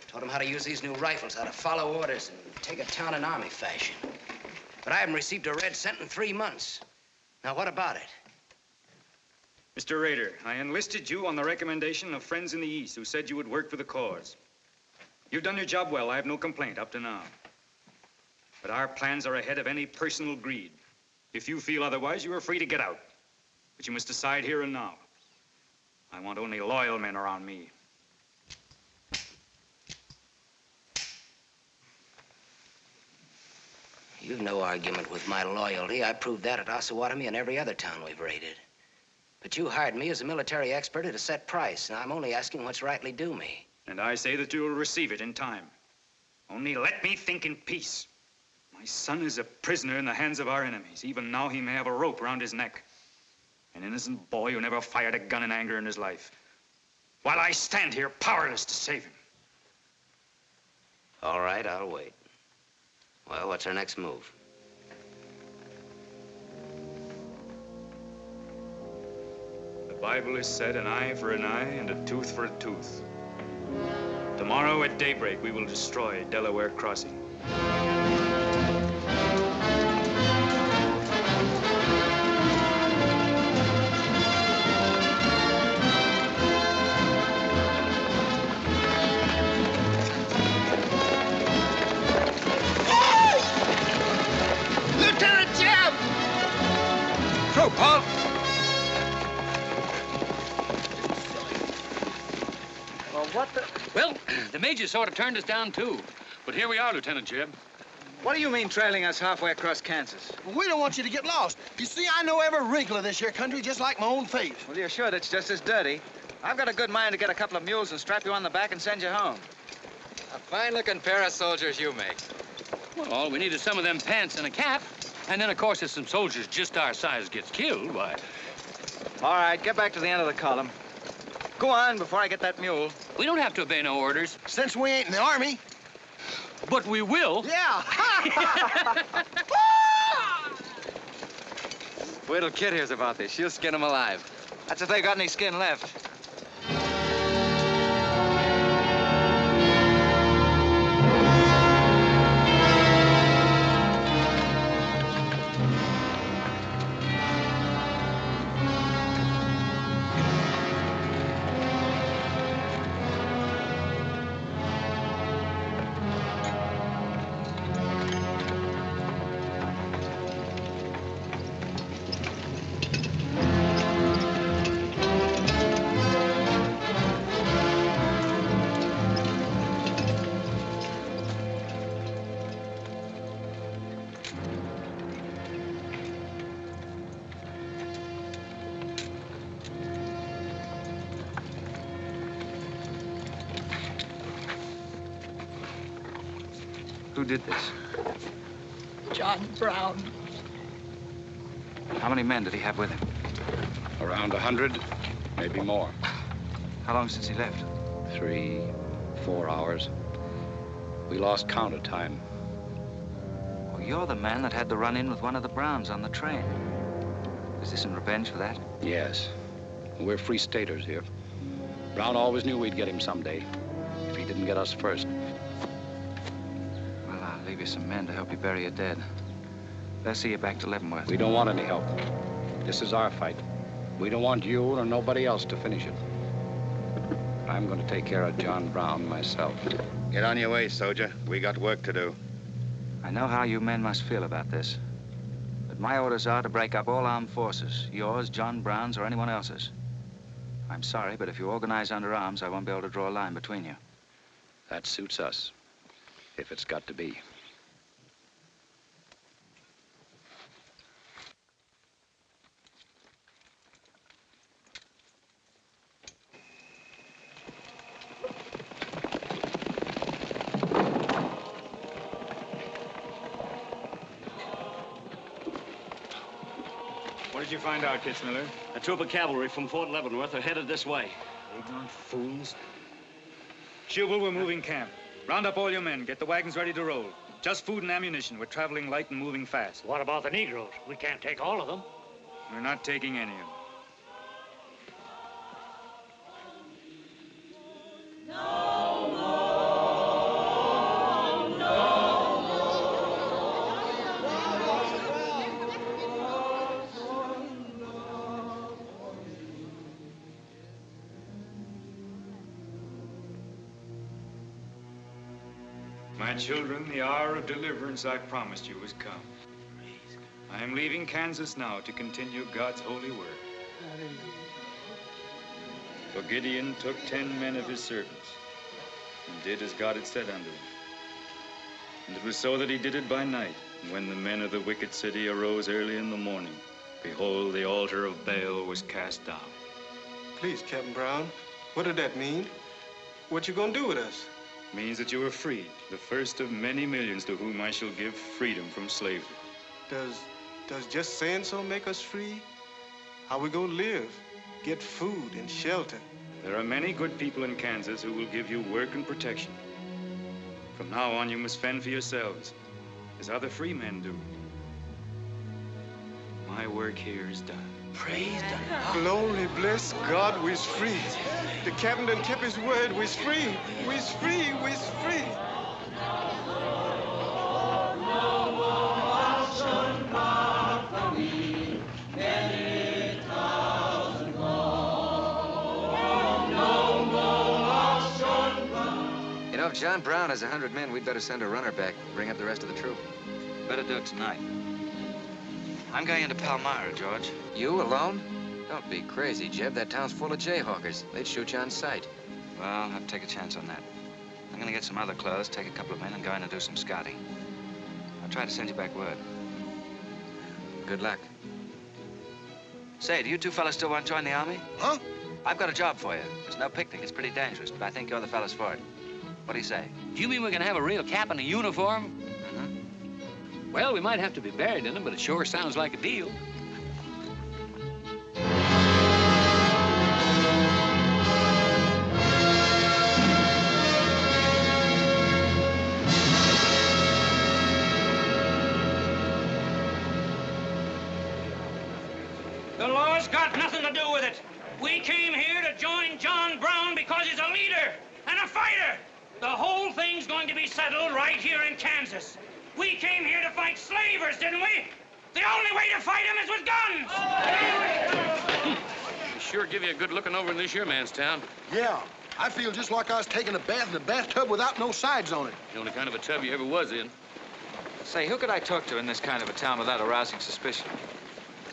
Taught them how to use these new rifles, how to follow orders, and take a town in army fashion. But I haven't received a red cent in 3 months. Now, what about it? Mr. Rader, I enlisted you on the recommendation of friends in the East who said you would work for the cause. You've done your job well. I have no complaint up to now. But our plans are ahead of any personal greed. If you feel otherwise, you are free to get out. But you must decide here and now. I want only loyal men around me. You've no argument with my loyalty. I proved that at Osawatomie and every other town we've raided. But you hired me as a military expert at a set price. Now, I'm only asking what's rightly due me. And I say that you will receive it in time. Only let me think in peace. My son is a prisoner in the hands of our enemies. Even now, he may have a rope around his neck. An innocent boy who never fired a gun in anger in his life. While I stand here powerless to save him. All right, I'll wait. Well, what's our next move? The Bible has said an eye for an eye and a tooth for a tooth. Tomorrow at daybreak, we will destroy Delaware Crossing. Lieutenant Jeb! Throw, Paul! Well, what the... Well, the Major sort of turned us down, too. But here we are, Lieutenant Jeb. What do you mean trailing us halfway across Kansas? We don't want you to get lost. You see, I know every wrinkle of this here country just like my own face. Well, you're sure that's just as dirty? I've got a good mind to get a couple of mules and strap you on the back and send you home. A fine-looking pair of soldiers you make. Well, all we need is some of them pants and a cap. And then, of course, if some soldiers just our size gets killed, why... All right, get back to the end of the column. Go on before I get that mule. We don't have to obey no orders. Since we ain't in the Army. But we will. Yeah. Wait till Kid hears about this. She'll skin him alive. That's if they got any skin left. Who did this? John Brown. How many men did he have with him? Around 100, maybe more. How long since he left? 3, 4 hours. We lost count of time. Well, you're the man that had the run-in with one of the Browns on the train. Is this in revenge for that? Yes. We're free staters here. Brown always knew we'd get him someday, if he didn't get us first. Well, I'll leave you some men to help you bury your dead. They'll see you back to Leavenworth. We don't want any help. This is our fight. We don't want you or nobody else to finish it. I'm going to take care of John Brown myself. Get on your way, soldier. We got work to do. I know how you men must feel about this. But my orders are to break up all armed forces. Yours, John Brown's, or anyone else's. I'm sorry, but if you organize under arms, I won't be able to draw a line between you. That suits us, if it's got to be. What did you find out, Kitzmiller? A troop of cavalry from Fort Leavenworth are headed this way. Ignorant fools. Jubal, we're moving camp. Round up all your men. Get the wagons ready to roll. Just food and ammunition. We're traveling light and moving fast. What about the Negroes? We can't take all of them. We're not taking any of them. My children, the hour of deliverance I promised you has come. I am leaving Kansas now to continue God's holy work. For Gideon took 10 men of his servants and did as God had said unto him. And it was so that he did it by night. And when the men of the wicked city arose early in the morning, behold, the altar of Baal was cast down. Please, Captain Brown, what did that mean? What you gonna do with us? Means that you are freed, the first of many millions to whom I shall give freedom from slavery. Does just saying so make us free? How we gonna live? Get food and shelter? There are many good people in Kansas who will give you work and protection. From now on, you must fend for yourselves, as other free men do. My work here is done. Praise God. Glory, bless God, we's free. The captain done kept his word, we's free. We's free, we's free. You know, if John Brown has 100 men, we'd better send a runner back and bring up the rest of the troop. Better do it tonight. I'm going into Palmyra, George. You alone? Don't be crazy, Jeb. That town's full of jayhawkers. They'd shoot you on sight. Well, I'll have to take a chance on that. I'm gonna get some other clothes, take a couple of men, and go in and do some scouting. I'll try to send you back word. Good luck. Say, do you two fellas still want to join the Army? Huh? I've got a job for you. It's no picnic. It's pretty dangerous, but I think you're the fellas for it. What do you say? Do you mean we're gonna have a real cap and a uniform? Mm-hmm. Well, we might have to be buried in them, but it sure sounds like a deal. The law's got nothing to do with it. We came here to join John Brown because he's a leader and a fighter. The whole thing's going to be settled right here in Kansas. We came here to fight slavers, didn't we? The only way to fight them is with guns. We sure give you a good looking over in this here man's town. Yeah, I feel just like I was taking a bath in a bathtub without no sides on it. The only kind of a tub you ever was in. Say, who could I talk to in this kind of a town without arousing suspicion?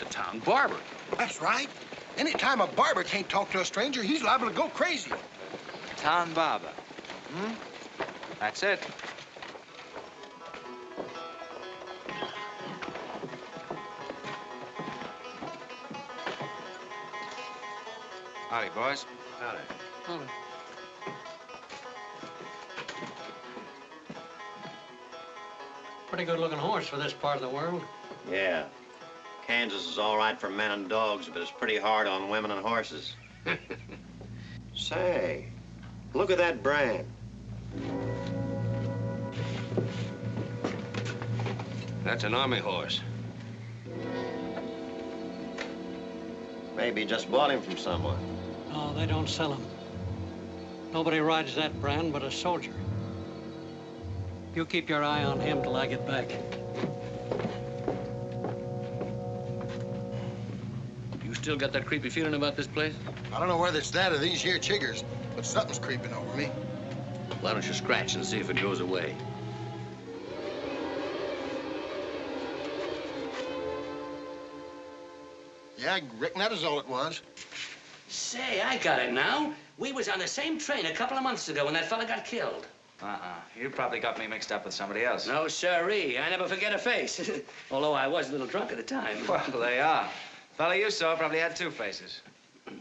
The town barber. That's right. Anytime a barber can't talk to a stranger, he's liable to go crazy. Town barber. Hmm? That's it. Howdy, boys. Howdy. Pretty good looking horse for this part of the world. Yeah. Kansas is all right for men and dogs, but it's pretty hard on women and horses. Say, look at that brand. That's an army horse. Maybe you just bought him from someone. No, they don't sell them. Nobody rides that brand but a soldier. You keep your eye on him till I get back. You still got that creepy feeling about this place? I don't know whether it's that or these here chiggers, but something's creeping over me. Why don't you scratch and see if it goes away? Yeah, I reckon that is all it was. Say, I got it now. We was on the same train a couple of months ago when that fella got killed. You probably got me mixed up with somebody else. No, sirree. I never forget a face. Although I was a little drunk at the time. Well, they are. Fella you saw probably had two faces.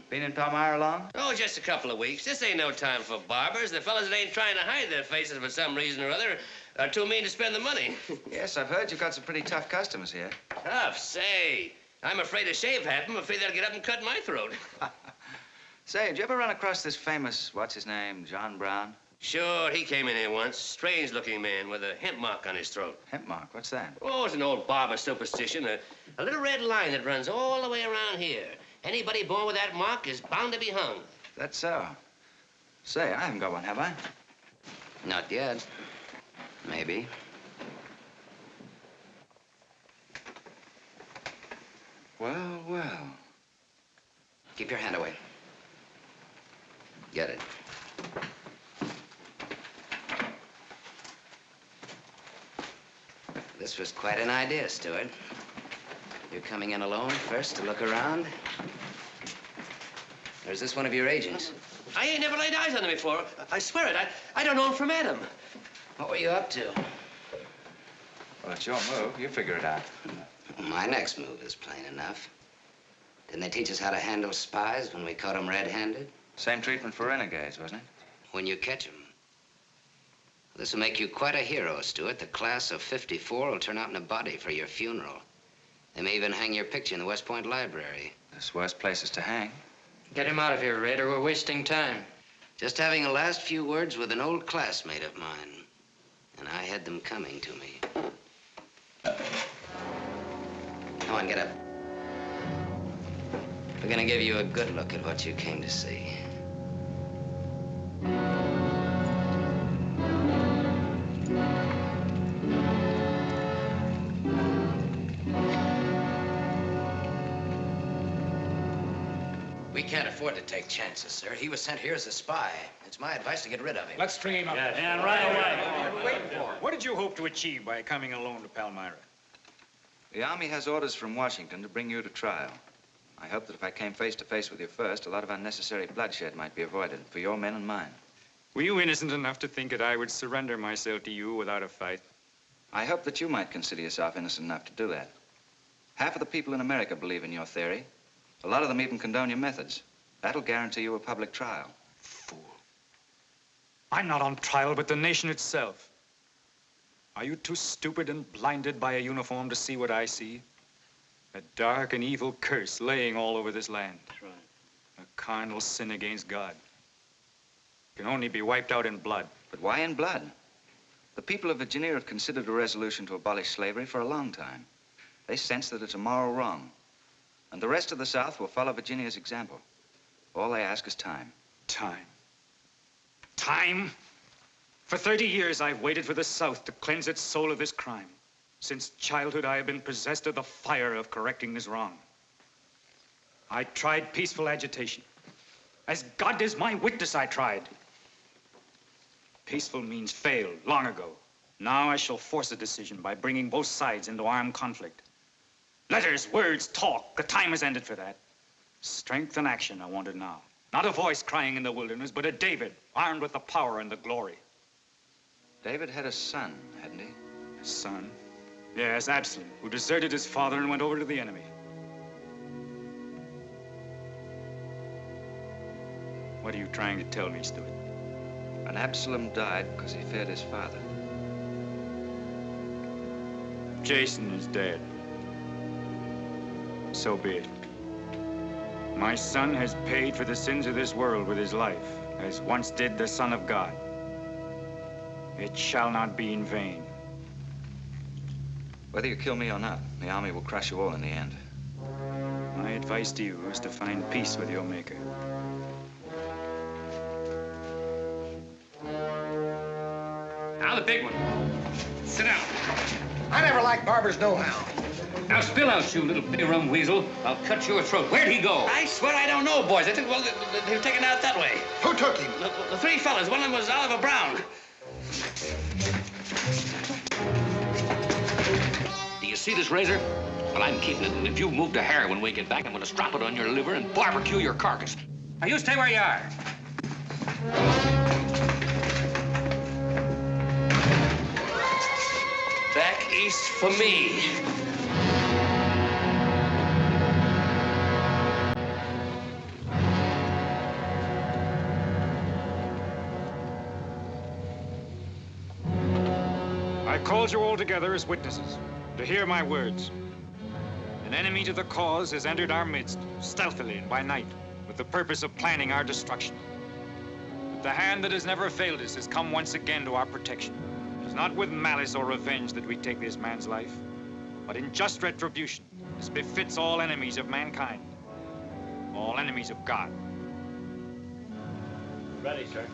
Been in Palmyra long? Oh, just a couple of weeks. This ain't no time for barbers. The fellas that ain't trying to hide their faces for some reason or other are too mean to spend the money. Yes, I've heard you've got some pretty tough customers here. Tough? Say, I'm afraid to shave half of them. I'm afraid they'll get up and cut my throat. Say, did you ever run across this famous, what's his name, John Brown? Sure, he came in here once. Strange-looking man with a hemp mark on his throat. Hemp mark? What's that? Oh, it's an old barber superstition. A little red line that runs all the way around here. Anybody born with that mark is bound to be hung. That's so. Say, I haven't got one, have I? Not yet. Maybe. Well, well. Keep your hand away. Get it. This was quite an idea, Stuart. You're coming in alone first to look around? Or is this one of your agents? I ain't never laid eyes on him before. I swear it. I don't know him from Adam. What were you up to? Well, it's your move. You figure it out. My next move is plain enough. Didn't they teach us how to handle spies when we caught them red-handed? Same treatment for renegades, wasn't it? When you catch them. This will make you quite a hero, Stuart. The class of '54 will turn out in a body for your funeral. They may even hang your picture in the West Point Library. There's worse places to hang. Get him out of here, Red, or we're wasting time. Just having a last few words with an old classmate of mine. And I had them coming to me. Come on, get up. We're gonna give you a good look at what you came to see. We can't afford to take chances, sir. He was sent here as a spy. It's my advice to get rid of him. Let's string him up. Yes, and right away. Wait for it. What did you hope to achieve by coming alone to Palmyra? The Army has orders from Washington to bring you to trial. I hope that if I came face to face with you first, a lot of unnecessary bloodshed might be avoided for your men and mine. Were you innocent enough to think that I would surrender myself to you without a fight? I hope that you might consider yourself innocent enough to do that. Half of the people in America believe in your theory. A lot of them even condone your methods. That'll guarantee you a public trial. Fool. I'm not on trial, but the nation itself. Are you too stupid and blinded by a uniform to see what I see? A dark and evil curse laying all over this land. That's right. A carnal sin against God. Can only be wiped out in blood. But why in blood? The people of Virginia have considered a resolution to abolish slavery for a long time. They sense that it's a moral wrong. And the rest of the South will follow Virginia's example. All they ask is time. Time. Time? For 30 years, I've waited for the South to cleanse its soul of this crime. Since childhood, I have been possessed of the fire of correcting this wrong. I tried peaceful agitation. As God is my witness, I tried. Peaceful means failed long ago. Now I shall force a decision by bringing both sides into armed conflict. Letters, words, talk. The time has ended for that. Strength and action I wanted now. Not a voice crying in the wilderness, but a David armed with the power and the glory. David had a son, hadn't he? Son? Yes, Absalom, who deserted his father and went over to the enemy. What are you trying to tell me, Stuart? And Absalom died because he feared his father. Jason is dead. So be it. My son has paid for the sins of this world with his life, as once did the Son of God. It shall not be in vain. Whether you kill me or not, the Army will crush you all in the end. My advice to you is to find peace with your Maker. Now the big one. Sit down. I never liked barbers no-how. Now spill out, you little bitty rum weasel. I'll cut your throat. Where'd he go? I swear I don't know, boys. I think, well, they were taken out that way. Who took him? The three fellas. One of them was Oliver Brown. Do you see this razor? Well, I'm keeping it, and if you move to hair when we get back, I'm going to strap it on your liver and barbecue your carcass. Now, you stay where you are. Back east for me. I called you all together as witnesses to hear my words. An enemy to the cause has entered our midst, stealthily and by night. with the purpose of planning our destruction. But the hand that has never failed us has come once again to our protection. It is not with malice or revenge that we take this man's life, but in just retribution, as befits all enemies of mankind, all enemies of God. Ready, sir.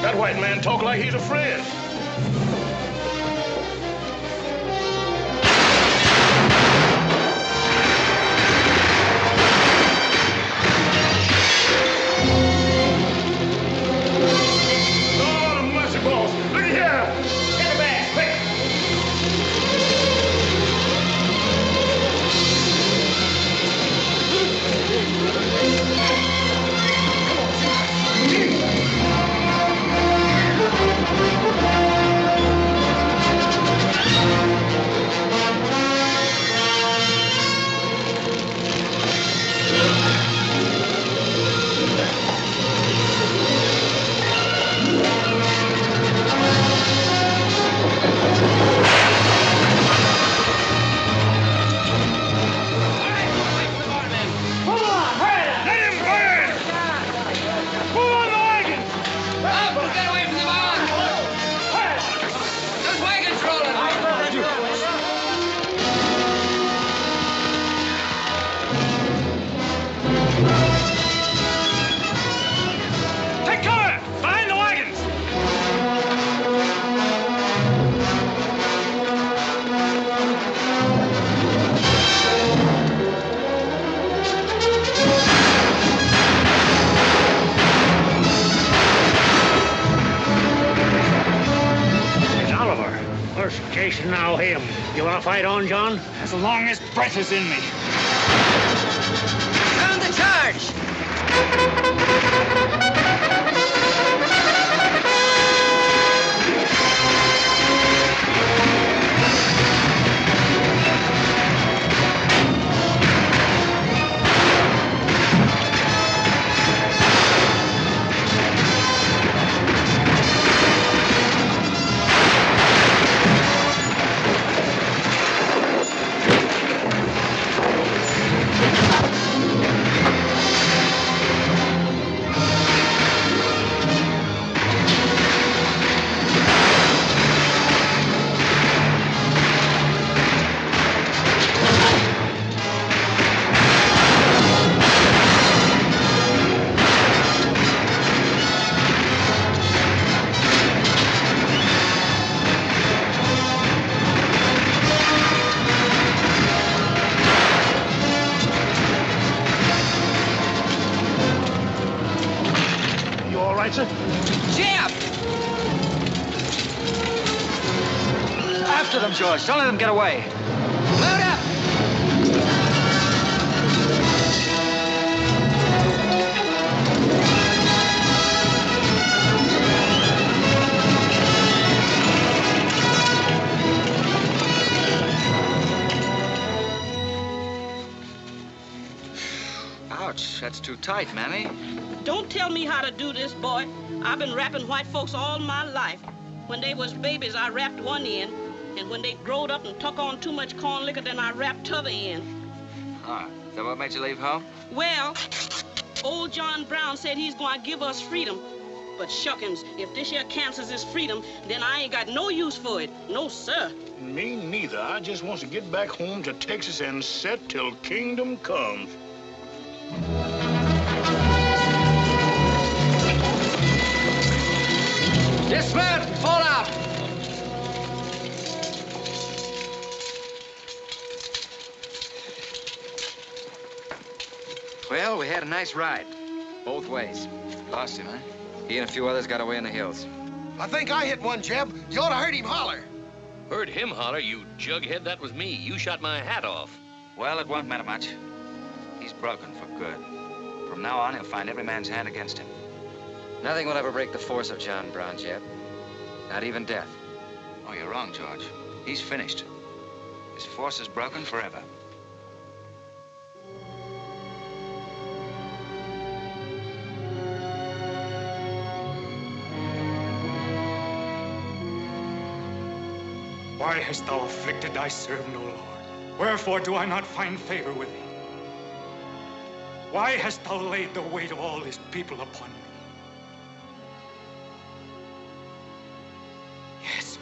That white man talk like he's a friend. Oh, mercy balls. Look at here. Get the bag, quick. Jason, now him. You want to fight on, John? As long as breath is in me. Sound the charge! Jeb! After them, George. Don't let them get away. Load up! tight, Mammy. Don't tell me how to do this, boy. I've been wrapping white folks all my life. When they was babies, I wrapped one end. And when they growed up and took on too much corn liquor, then I wrapped t'other end. Ah, is that what made you leave home? Well, old John Brown said he's going to give us freedom. But shuckins, if this here Kansas is freedom, then I ain't got no use for it. No, sir. Me neither. I just want to get back home to Texas and set till kingdom comes. Dismount and fall out. Well, we had a nice ride. Both ways. Lost him, huh? He and a few others got away in the hills. I think I hit one, Jeb. You ought to heard him holler. Heard him holler, you jughead? That was me. You shot my hat off. Well, it won't matter much. He's broken for good. From now on, he'll find every man's hand against him. Nothing will ever break the force of John Brown, Jeb. Not even death. Oh, you're wrong, George. He's finished. His force is broken forever. Why hast thou afflicted thy servant, O Lord? Wherefore do I not find favor with thee? Why hast thou laid the weight of all this people upon me? Yes.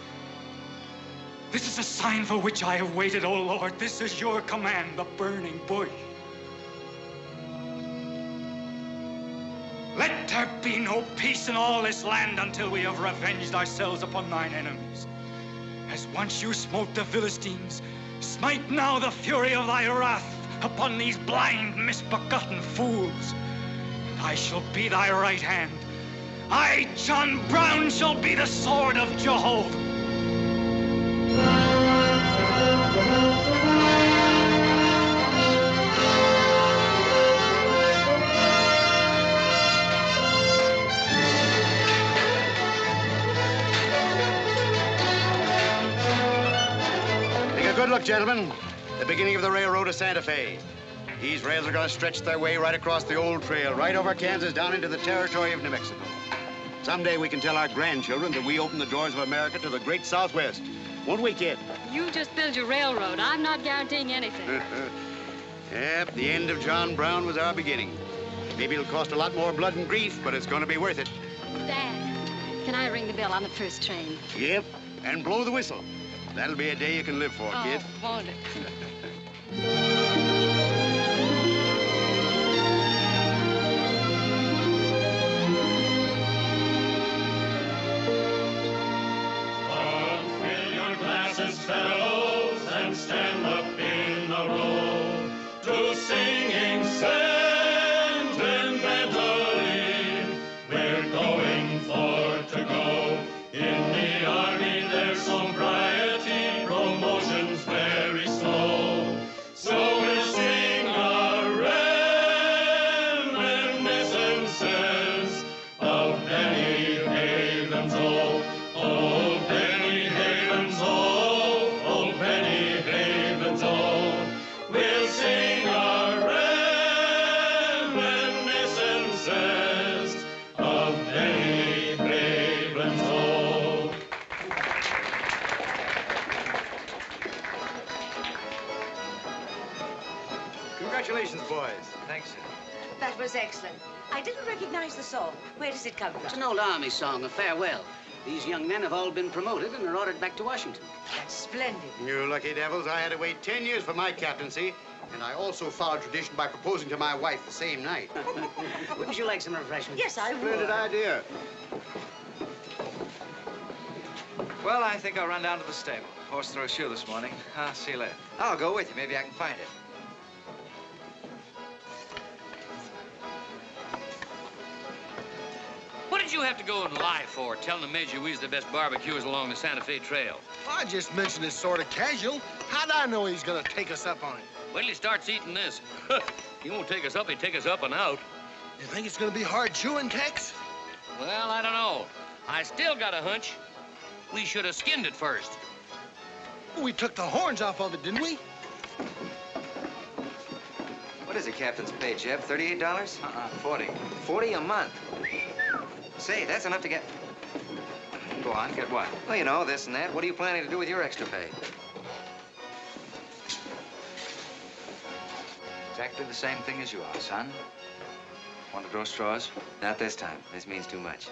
This is a sign for which I have waited, O Lord. This is your command, the burning bush. Let there be no peace in all this land until we have revenged ourselves upon thine enemies. As once you smote the Philistines, smite now the fury of thy wrath upon these blind, misbegotten fools. And I shall be thy right hand. I, John Brown, shall be the sword of Jehovah. Good luck, gentlemen. The beginning of the railroad to Santa Fe. These rails are going to stretch their way right across the old trail, right over Kansas, down into the territory of New Mexico. Someday we can tell our grandchildren that we opened the doors of America to the great Southwest. Won't we, kid? You just build your railroad. I'm not guaranteeing anything. Yep, the end of John Brown was our beginning. Maybe it'll cost a lot more blood and grief, but it's going to be worth it. Dad, can I ring the bell on the first train? Yep, and blow the whistle. That'll be a day you can live for, kid. Won't it? Fill your glasses, fellows, and stand up in a row to singing sentimentally. We're going for to go. In the army, there's sobriety, promotion's very slow. So we'll sing our reminiscences of Benny Haven's old. Oh, Benny Haven's old. Oh, Benny Haven's old. We'll sing our reminiscences of Benny Haven's old. Congratulations, boys. Thanks, sir. That was excellent. I didn't recognize the song. Where does it come from? It's an old army song, a farewell. These young men have all been promoted and are ordered back to Washington. That's splendid. You lucky devils, I had to wait 10 years for my captaincy, and I also followed tradition by proposing to my wife the same night. Wouldn't you like some refreshments? Yes, I would. Splendid idea. Well, I think I'll run down to the stable. Horse threw a shoe this morning. I'll see you later. I'll go with you. Maybe I can find it. What did you have to go and lie for, telling the Major we was the best barbecuers along the Santa Fe Trail? I just mentioned it sort of casual. How'd I know he's gonna take us up on it? Wait till he starts eating this. He won't take us up, he'll take us up and out. You think it's gonna be hard chewing, Tex? Well, I don't know. I still got a hunch. We should have skinned it first. We took the horns off of it, didn't we? What is the captain's pay, Jeb? $38? 40. 40 a month. Say, that's enough to get... Go on, get what? Well, you know, this and that. What are you planning to do with your extra pay? Exactly the same thing as you are, son. Want to draw straws? Not this time. This means too much.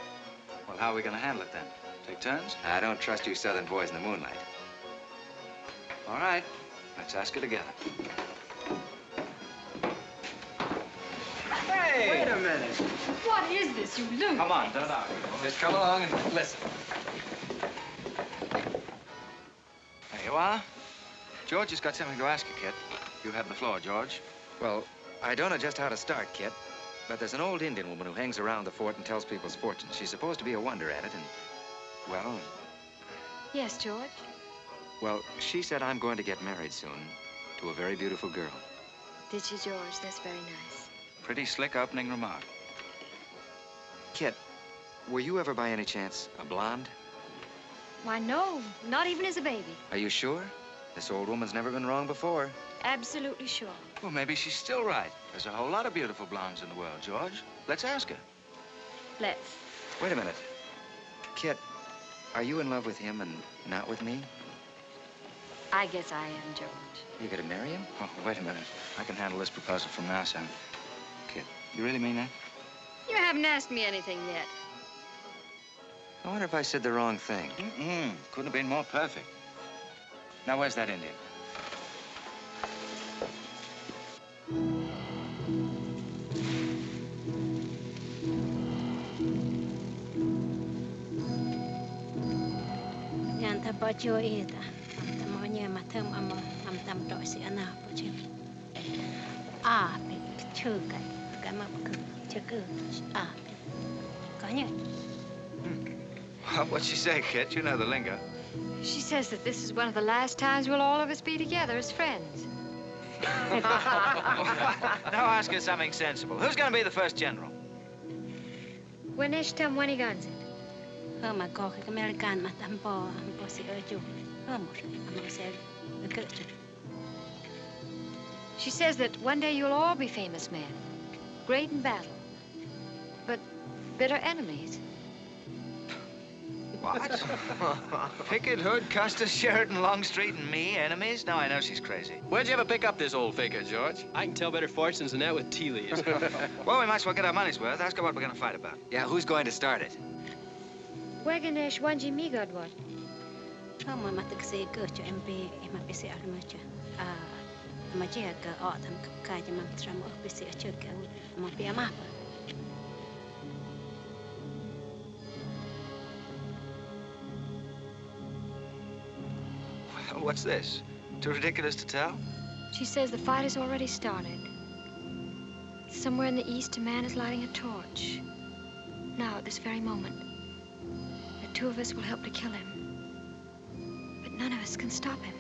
Well, how are we going to handle it then? Take turns? I don't trust you southern boys in the moonlight. All right. Let's ask her together. Hey! Wait a minute. What is this, you loon? Come on, don't argue. Just come along and listen. There you are. George has got something to ask you, Kit. You have the floor, George. Well, I don't know just how to start, Kit, but there's an old Indian woman who hangs around the fort and tells people's fortunes. She's supposed to be a wonder at it, and, well... Yes, George? Well, she said I'm going to get married soon to a very beautiful girl. Did she, George? That's very nice. Pretty slick opening remark. Kit, were you ever by any chance a blonde? Why, no. Not even as a baby. Are you sure? This old woman's never been wrong before. Absolutely sure. Well, maybe she's still right. There's a whole lot of beautiful blondes in the world, George. Let's ask her. Let's. Wait a minute. Kit, are you in love with him and not with me? I guess I am, George. You gonna marry him? Oh, wait a minute. I can handle this proposal from now, son. Kit, you really mean that? You haven't asked me anything yet. I wonder if I said the wrong thing. Couldn't have been more perfect. Now, where's that Indian? What'd she say, Kit? You know the lingo. She says that this is one of the last times we'll all of us be together as friends. Now ask her something sensible. Who's going to be the first general? When is tam when he guns it? She says that one day you'll all be famous men, great in battle, but bitter enemies. What? Pickett, Hood, Custer, Sheridan, Longstreet, and me, enemies? Now I know she's crazy. Where'd you ever pick up this old faker, George? I can tell better fortunes than that with tea leaves. Well, we might as well get our money's worth. Ask her what we're going to fight about. Yeah, who's going to start it? Waganesh wanji mi godwat. What's this? Too ridiculous to tell? She says the fight has already started. Somewhere in the east, a man is lighting a torch. Now, at this very moment. The two of us will help to kill him. But none of us can stop him.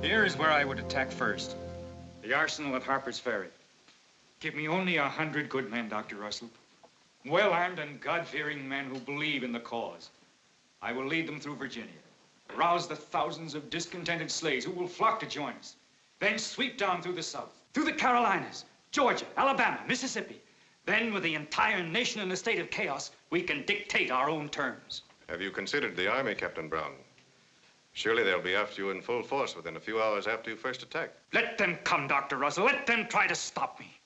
Here is where I would attack first. The arsenal at Harper's Ferry. Give me only 100 good men, Dr. Russell. Well-armed and God-fearing men who believe in the cause. I will lead them through Virginia. Rouse the thousands of discontented slaves who will flock to join us. Then sweep down through the South, through the Carolinas, Georgia, Alabama, Mississippi. Then, with the entire nation in a state of chaos, we can dictate our own terms. Have you considered the Army, Captain Brown? Surely they'll be after you in full force within a few hours after you first attack. Let them come, Dr. Russell. Let them try to stop me.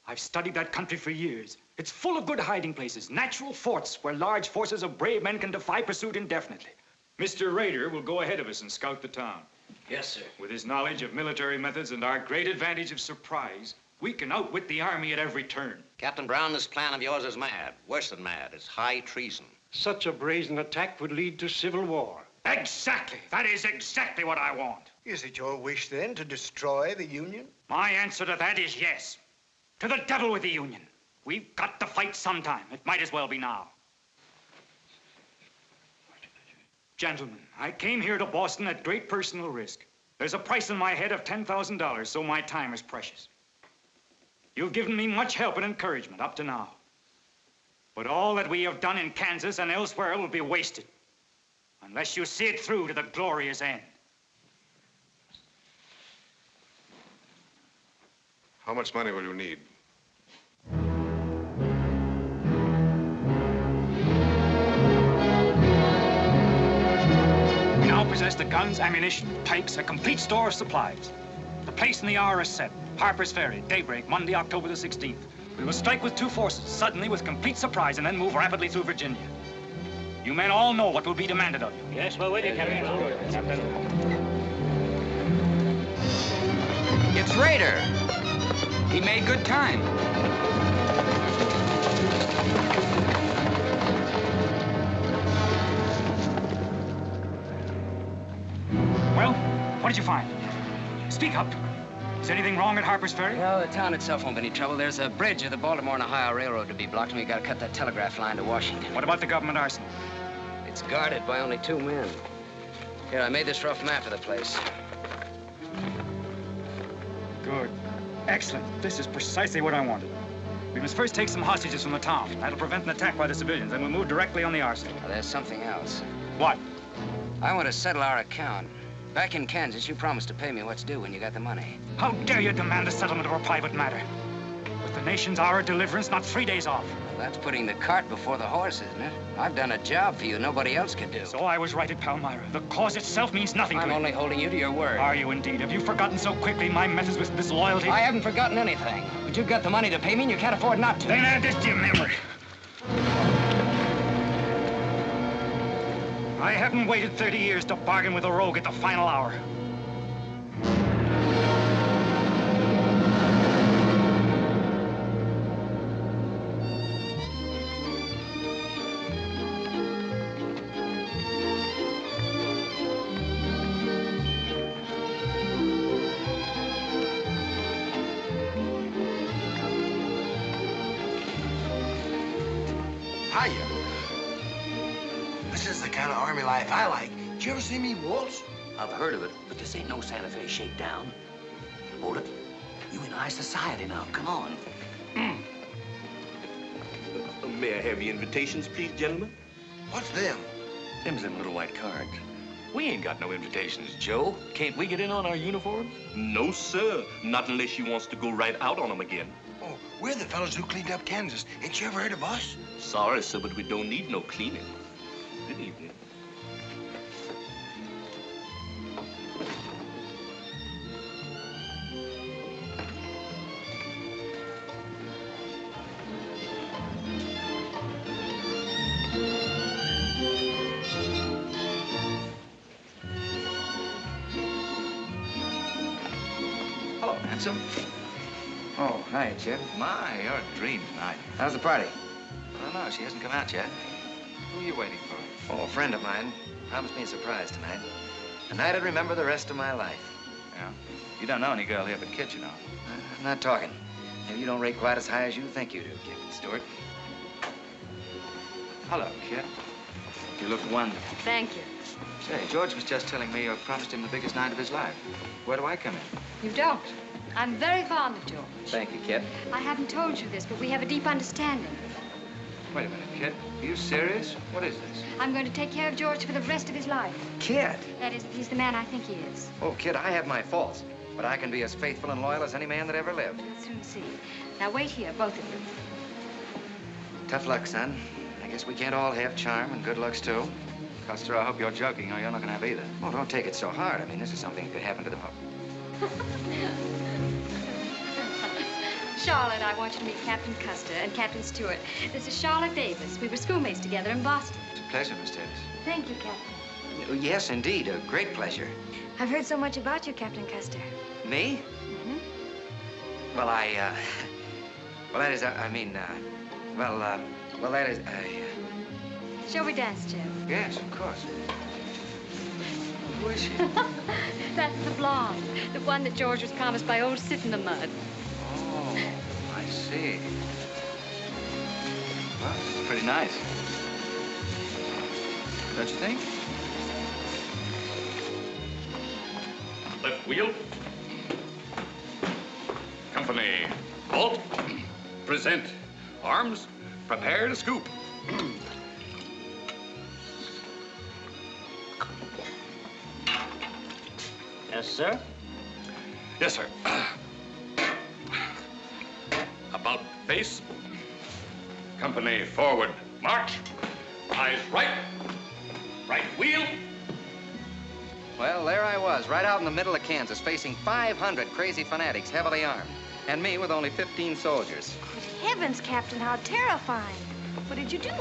I've studied that country for years. It's full of good hiding places, natural forts where large forces of brave men can defy pursuit indefinitely. Mr. Rader will go ahead of us and scout the town. Yes, sir. With his knowledge of military methods and our great advantage of surprise, we can outwit the Army at every turn. Captain Brown, this plan of yours is mad. Worse than mad. It's high treason. Such a brazen attack would lead to civil war. Exactly. That is exactly what I want. Is it your wish, then, to destroy the Union? My answer to that is yes. To the devil with the Union. We've got to fight sometime. It might as well be now. Gentlemen, I came here to Boston at great personal risk. There's a price in my head of $10,000, so my time is precious. You've given me much help and encouragement up to now. But all that we have done in Kansas and elsewhere will be wasted unless you see it through to the glorious end. How much money will you need? We now possess the guns, ammunition, pikes, a complete store of supplies. The place and the hour are set. Harper's Ferry, daybreak, Monday, October the 16th. We will strike with 2 forces, suddenly with complete surprise, and then move rapidly through Virginia. You men all know what will be demanded of you. Yes, we're with you, Captain. It's Raider. He made good time. Well, what did you find? Speak up. Is anything wrong at Harper's Ferry? No, the town itself won't be any trouble. There's a bridge of the Baltimore and Ohio Railroad to be blocked, and we gotta cut that telegraph line to Washington. What about the government arsenal? It's guarded by only 2 men. Here, I made this rough map of the place. Good. Excellent. This is precisely what I wanted. We must first take some hostages from the town. That'll prevent an attack by the civilians, and we'll move directly on the arsenal. Now, there's something else. What? I want to settle our account. Back in Kansas, you promised to pay me what's due when you got the money. How dare you demand a settlement of a private matter? With the nation's hour of deliverance not 3 days off. Well, that's putting the cart before the horse, isn't it? I've done a job for you nobody else could do. So I was right at Palmyra. The cause itself means nothing to I'm me. only holding you to your word. Are you indeed? Have you forgotten so quickly my methods with disloyalty? I haven't forgotten anything. But you've got the money to pay me and you can't afford not to. Then add this to your memory. I haven't waited 30 years to bargain with a rogue at the final hour. Hiya. This is the kind of army life I like. Did you ever see me waltz? I've heard of it, but this ain't no Santa Fe shakedown. Hold it. You in high society now. Come on. May I have your invitations, please, gentlemen? What's them? Them's them little white cards. We ain't got no invitations, Joe. Can't we get in on our uniforms? No, sir. Not unless you wants to go right out on them again. Oh, we're the fellows who cleaned up Kansas. Ain't you ever heard of us? Sorry, sir, but we don't need no cleaning. Good evening. Hello, handsome. Oh, hi, Jeb. My, you're a dream tonight. How's the party? I don't know. She hasn't come out yet. Who are you waiting for? Oh, a friend of mine promised me a surprise tonight. A night I'd remember the rest of my life. Yeah? You don't know any girl here but Kit, you know. I'm not talking. Maybe you don't rate quite as high as you think you do, Captain Stuart. Hello, Kit. You look wonderful. Thank you. Say, George was just telling me you promised him the biggest night of his life. Where do I come in? You don't. I'm very fond of George. Thank you, Kit. I haven't told you this, but we have a deep understanding. Wait a minute, Kit. Are you serious? What is this? I'm going to take care of George for the rest of his life. Kit! That is, if he's the man I think he is. Oh, Kit, I have my faults, but I can be as faithful and loyal as any man that ever lived. We'll soon see. Now, wait here, both of you. Tough luck, son. I guess we can't all have charm and good looks, too. Custer, I hope you're joking, or you're not going to have either. Oh, don't take it so hard. I mean, this is something that could happen to the Charlotte, I want you to meet Captain Custer and Captain Stuart. This is Charlotte Davis. We were schoolmates together in Boston. It's a pleasure, Miss Davis. Thank you, Captain. Oh, yes, indeed. A great pleasure. I've heard so much about you, Captain Custer. Me? Mm-hmm. Well, well, that is, well, that is, Shall we dance, Jeb? Yes, of course. Who is she? That's the blonde. The one that George was promised by old Sit in the Mud. Oh, I see. Well, it's pretty nice. Don't you think? The Wheel. Company, halt. Present. Arms, prepare to scoop. Yes, sir. Yes, sir. About face. Company, forward. March. Eyes right. Right wheel. Well, there I was, right out in the middle of Kansas, facing 500 crazy fanatics, heavily armed. And me with only 15 soldiers. Good heavens, Captain, how terrifying. What did you do?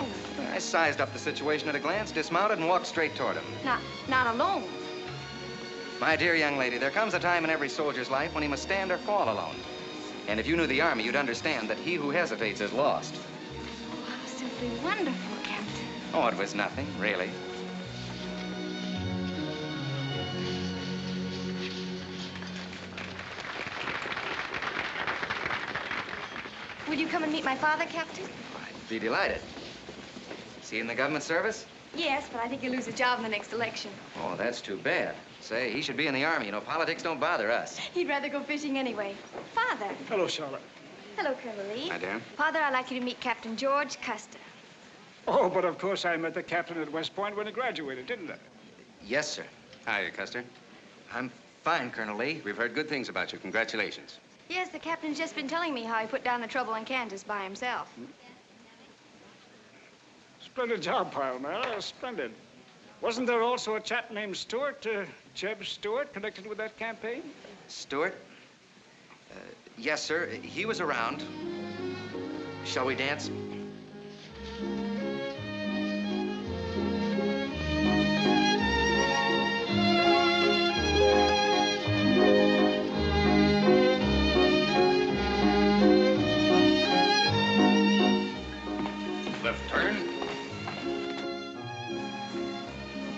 I sized up the situation at a glance, dismounted, and walked straight toward him. Not alone. My dear young lady, there comes a time in every soldier's life when he must stand or fall alone. And if you knew the Army, you'd understand that he who hesitates is lost. Oh, how simply wonderful, Captain. Oh, it was nothing, really. Will you come and meet my father, Captain? I'd be delighted. Is he in the government service? Yes, but I think he'll lose his job in the next election. Oh, that's too bad. Say, he should be in the Army. You know, politics don't bother us. He'd rather go fishing anyway. Father. Hello, Charlotte. Hello, Colonel Lee. Hi, dear. Father, I'd like you to meet Captain George Custer. Oh, but of course I met the captain at West Point when he graduated, didn't I? Yes, sir. Hi, Custer. I'm fine, Colonel Lee. We've heard good things about you. Congratulations. Yes, the captain's just been telling me how he put down the trouble in Kansas by himself. Splendid job, pile, man. Splendid. Wasn't there also a chap named Stuart, Jeb Stuart, connected with that campaign? Stuart? Yes, sir. He was around. Shall we dance? Left turn.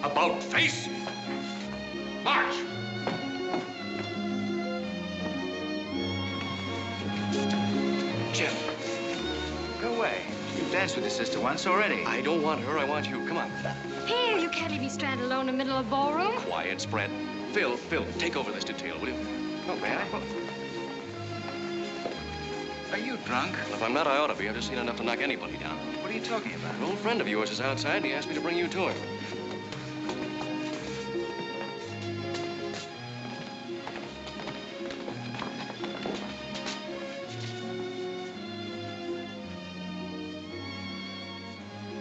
About face. March. Jeff, go away. You've danced with your sister once already. I don't want her. I want you. Come on. Here, you can't leave me stranded alone in the middle of a ballroom. Quiet, spread. Phil, take over this detail, will you? Oh, man. Are you drunk? Well, if I'm not, I ought to be. I've just seen enough to knock anybody down. What are you talking about? An old friend of yours is outside, and he asked me to bring you to him.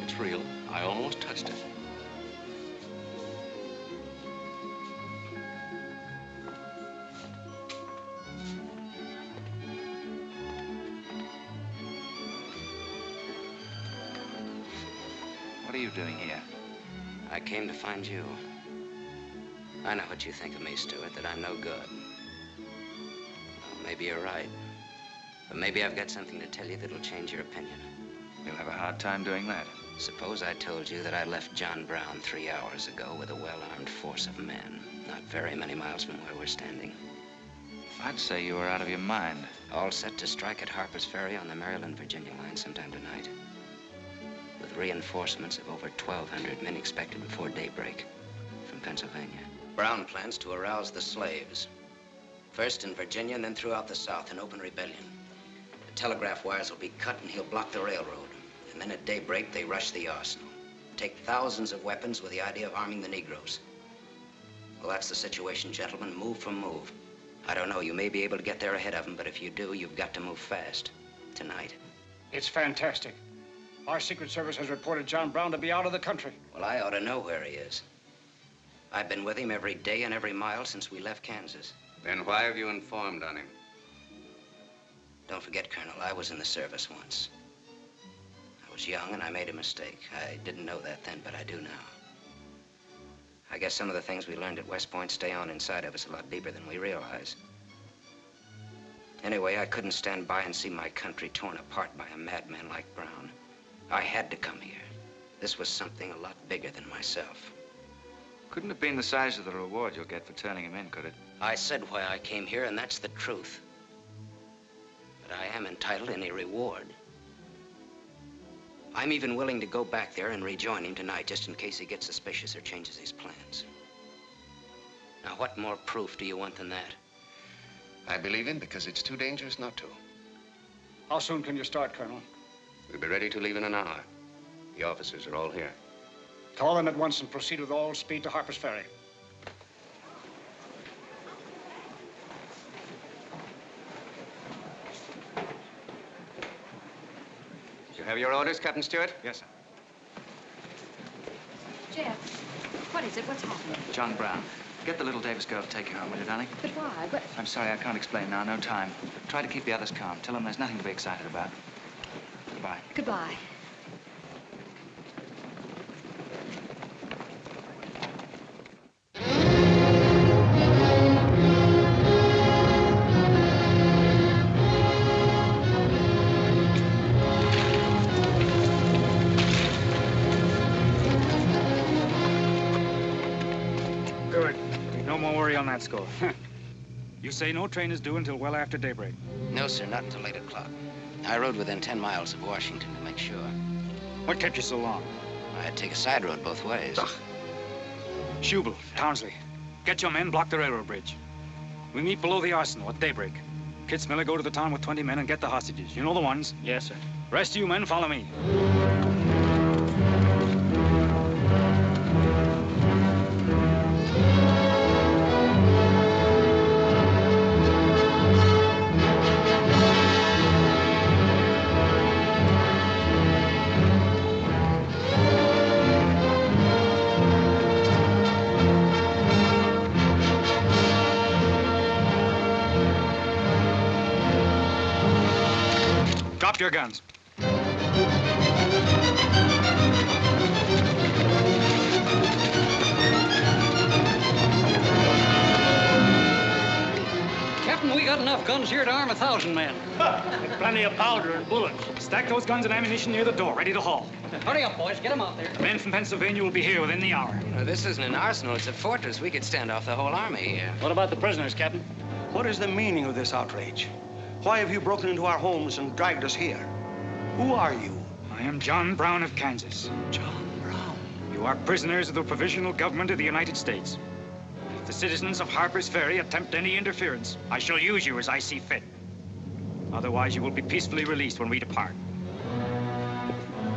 It's real. I almost touched it. What are you doing here? I came to find you. I know what you think of me, Stuart, that I'm no good. Well, maybe you're right. But maybe I've got something to tell you that'll change your opinion. You'll have a hard time doing that. Suppose I told you that I left John Brown 3 hours ago with a well-armed force of men, not very many miles from where we're standing. I'd say you were out of your mind. All set to strike at Harper's Ferry on the Maryland-Virginia line sometime tonight. With reinforcements of over 1,200 men expected before daybreak from Pennsylvania. Brown plans to arouse the slaves. First in Virginia and then throughout the South in open rebellion. The telegraph wires will be cut and he'll block the railroad. And then at daybreak, they rush the arsenal. Take thousands of weapons with the idea of arming the Negroes. Well, that's the situation, gentlemen, move for move. I don't know, you may be able to get there ahead of them, but if you do, you've got to move fast. Tonight. It's fantastic. Our Secret Service has reported John Brown to be out of the country. Well, I ought to know where he is. I've been with him every day and every mile since we left Kansas. Then why have you informed on him? Don't forget, Colonel, I was in the service once. I was young and I made a mistake. I didn't know that then, but I do now. I guess some of the things we learned at West Point stay on inside of us a lot deeper than we realize. Anyway, I couldn't stand by and see my country torn apart by a madman like Brown. I had to come here. This was something a lot bigger than myself. Couldn't have been the size of the reward you'll get for turning him in, could it? I said why I came here, and that's the truth. But I am entitled to any reward. I'm even willing to go back there and rejoin him tonight, just in case he gets suspicious or changes his plans. Now, what more proof do you want than that? I believe him because it's too dangerous not to. How soon can you start, Colonel? We'll be ready to leave in an hour. The officers are all here. Call them at once and proceed with all speed to Harper's Ferry. You have your orders, Captain Stuart? Yes, sir. Jeff, what is it? What's happening? John Brown. Get the little Davis girl to take you home, will you, darling? But why? But I'm sorry, I can't explain now. No time. Try to keep the others calm. Tell them there's nothing to be excited about. Goodbye. goodbye. On that score. You say no train is due until well after daybreak? No, sir, not until 8 o'clock. I rode within 10 miles of Washington to make sure. What kept you so long? I had to take a side road both ways. Schubel, Townsley, get your men, block the railroad bridge. We meet below the arsenal at daybreak. Kitzmiller, go to the town with 20 men and get the hostages. You know the ones? Yes, sir. Rest of you men, follow me. Drop your guns. Captain, we got enough guns here to arm 1,000 men. And plenty of powder and bullets. Stack those guns and ammunition near the door, ready to haul. Hurry up, boys. Get them out there. The men from Pennsylvania will be here within the hour. No, this isn't an arsenal. It's a fortress. We could stand off the whole army here. What about the prisoners, Captain? What is the meaning of this outrage? Why have you broken into our homes and dragged us here? Who are you? I am John Brown of Kansas. John Brown? You are prisoners of the provisional government of the United States. If the citizens of Harper's Ferry attempt any interference, I shall use you as I see fit. Otherwise, you will be peacefully released when we depart.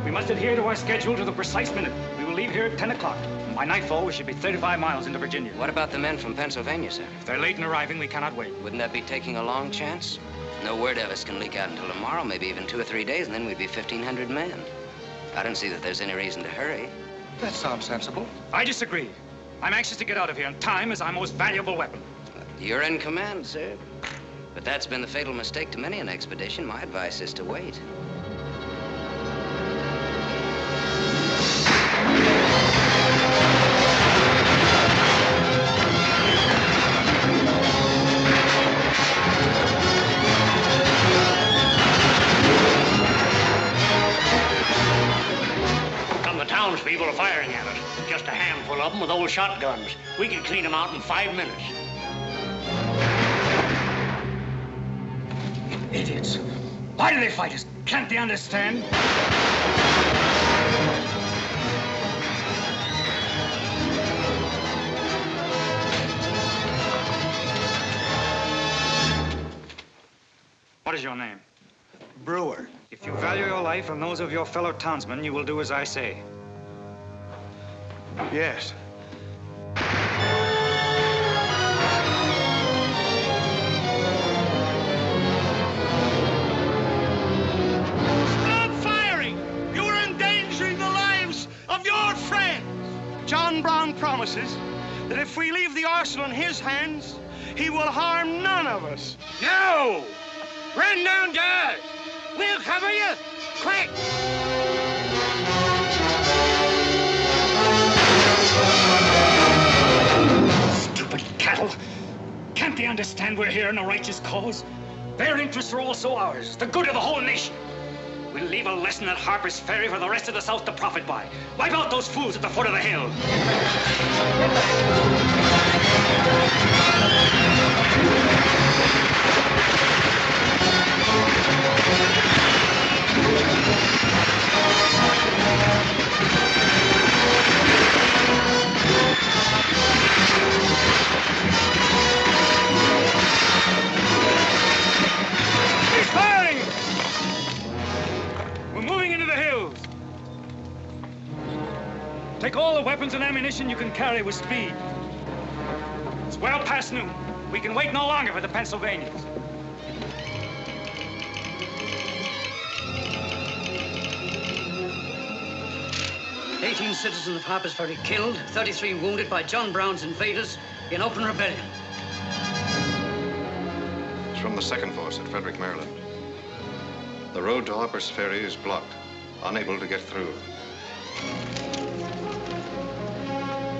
We must adhere to our schedule to the precise minute. We will leave here at 10 o'clock. By nightfall, we should be 35 miles into Virginia. What about the men from Pennsylvania, sir? If they're late in arriving, we cannot wait. Wouldn't that be taking a long chance? No word of us can leak out until tomorrow, maybe even 2 or 3 days, and then we'd be 1,500 men. I don't see that there's any reason to hurry. That sounds sensible. I disagree. I'm anxious to get out of here, and time is our most valuable weapon. You're in command, sir. But that's been the fatal mistake to many an expedition. My advice is to wait. Townspeople are firing at us. Just a handful of them with old shotguns. We can clean them out in 5 minutes. Idiots. Why do they fight us? Can't they understand? What is your name? Brewer. If you value your life and those of your fellow townsmen, you will do as I say. Yes. Stop firing! You are endangering the lives of your friends. John Brown promises that if we leave the arsenal in his hands, he will harm none of us. No! Run down to us! We'll cover you! Quick! Stupid cattle! Can't they understand we're here in a righteous cause? Their interests are also ours, the good of the whole nation. We'll leave a lesson at Harper's Ferry for the rest of the South to profit by. Wipe out those fools at the foot of the hill. Take all the weapons and ammunition you can carry with speed. It's well past noon. We can wait no longer for the Pennsylvanians. "18 citizens of Harper's Ferry killed, 33 wounded by John Brown's invaders in open rebellion." It's from the 2nd Force at Frederick, Maryland. The road to Harper's Ferry is blocked, unable to get through.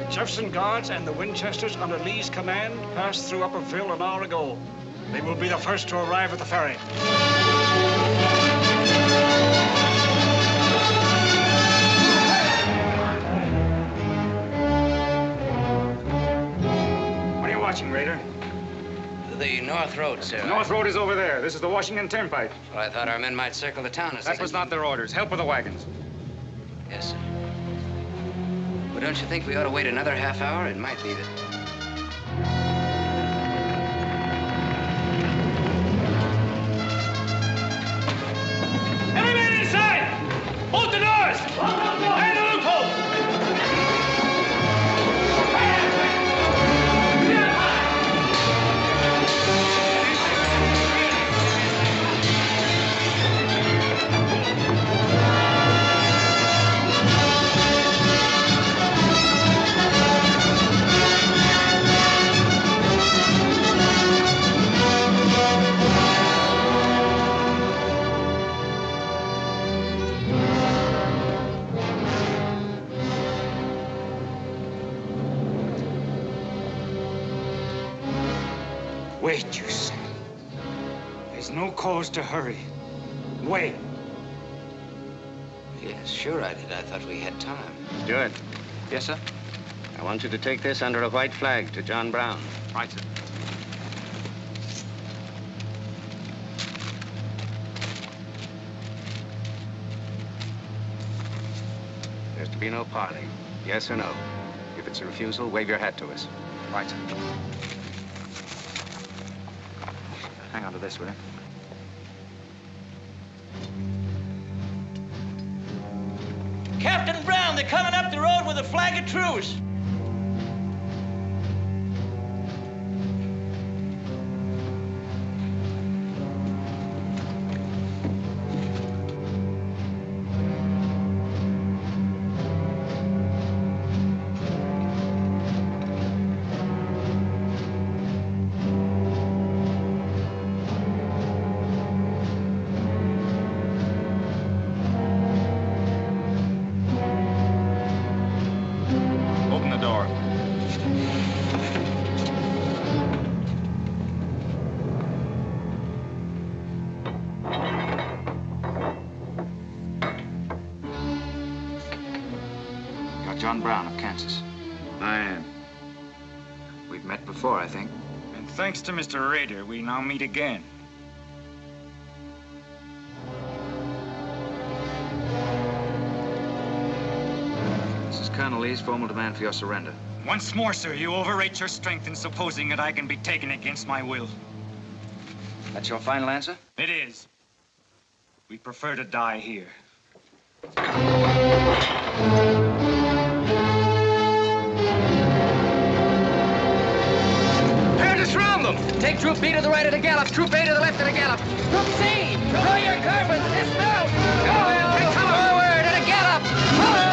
Jefferson Guards and the Winchesters under Lee's command passed through Upperville an hour ago. They will be the first to arrive at the ferry. What are you watching, Raider? The North Road, sir. The North Road is over there. This is the Washington Turnpike. Well, I thought our men might circle the town as That was not their orders. Help with the wagons. Yes, sir. Well, don't you think we ought to wait another half hour? It might be that... Every man inside! Bolt the doors! And the loophole! Wait, you say. There's no cause to hurry. Wait. Yes, sure I did. I thought we had time. Stuart. Yes, sir? I want you to take this under a white flag to John Brown. Right, sir. There's to be no parley. Yes or no? If it's a refusal, wave your hat to us. Right, sir. Hang on to this, will you? Captain Brown, they're coming up the road with a flag of truce. Open the door. You're John Brown of Kansas. I am. We've met before, I think. And thanks to Mr. Rader, we now meet again. This is Colonel Lee's formal demand for your surrender. Once more, sir, you overrate your strength in supposing that I can be taken against my will. That's your final answer? It is. We prefer to die here. Prepare to surround them! Take Troop B to the right at a gallop, Troop A to the left at a gallop. Troop C, draw your carbines, dismount! Go! Forward at a gallop! Follow!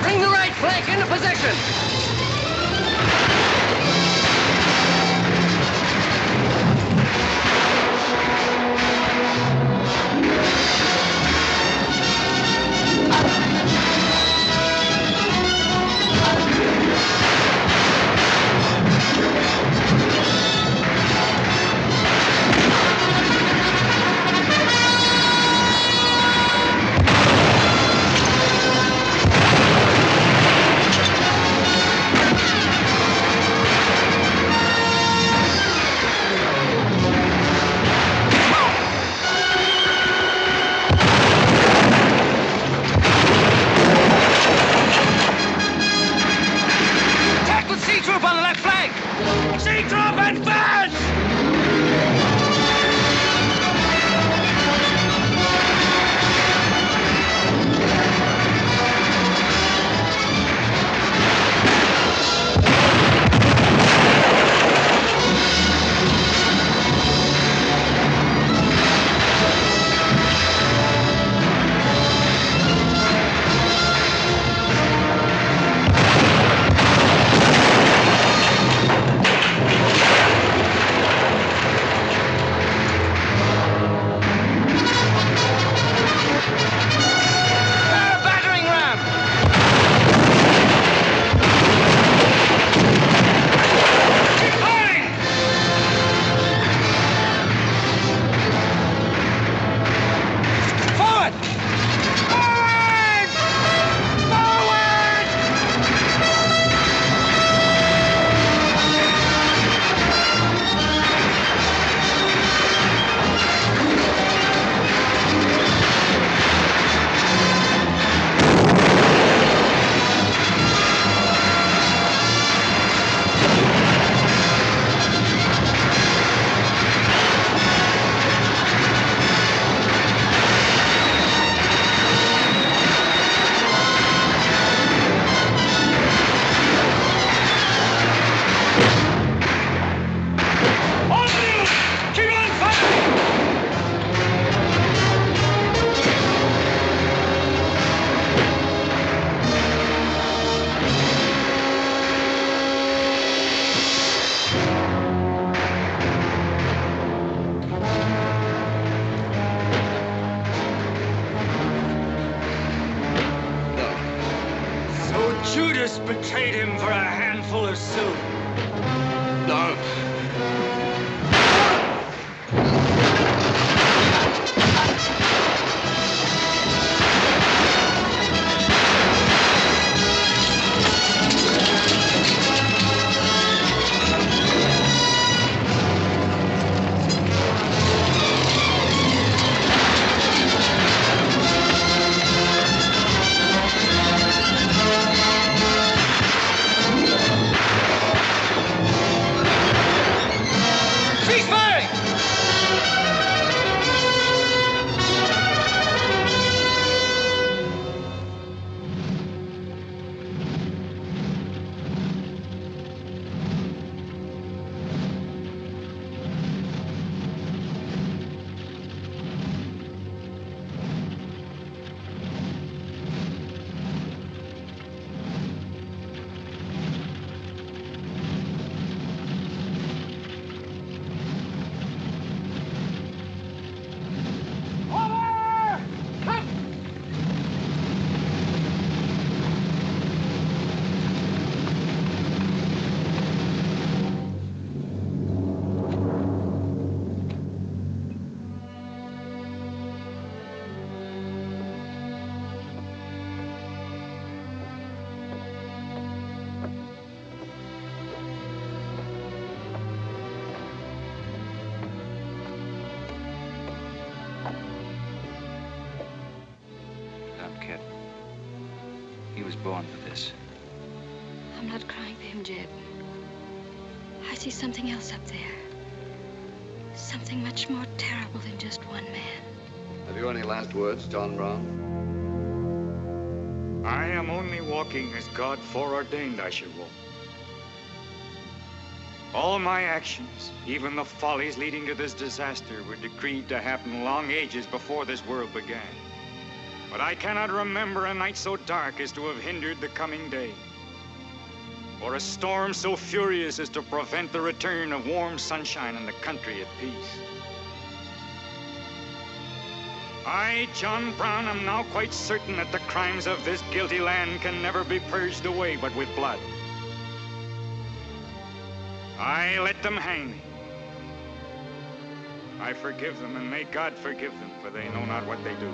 Bring the right flank into position. just betrayed him for a handful of soup. No. Kid. He was born for this. I'm not crying for him, Jeb. I see something else up there. Something much more terrible than just one man. Have you any last words, John Brown? I am only walking as God foreordained I should walk. All my actions, even the follies leading to this disaster, were decreed to happen long ages before this world began. But I cannot remember a night so dark as to have hindered the coming day, or a storm so furious as to prevent the return of warm sunshine and the country at peace. I, John Brown, am now quite certain that the crimes of this guilty land can never be purged away but with blood. I let them hang me. I forgive them, and may God forgive them, for they know not what they do.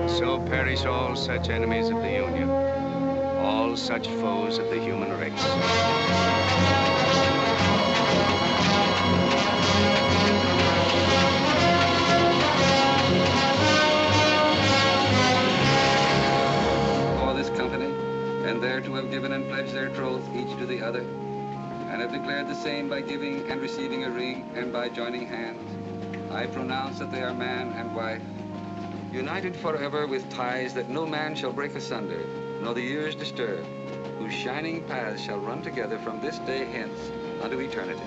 So perish all such enemies of the Union, all such foes of the human race. For this company, and there to have given and pledged their troth each to the other, and have declared the same by giving and receiving a ring and by joining hands, I pronounce that they are man and wife, united forever with ties that no man shall break asunder, nor the years disturb, whose shining paths shall run together from this day hence unto eternity.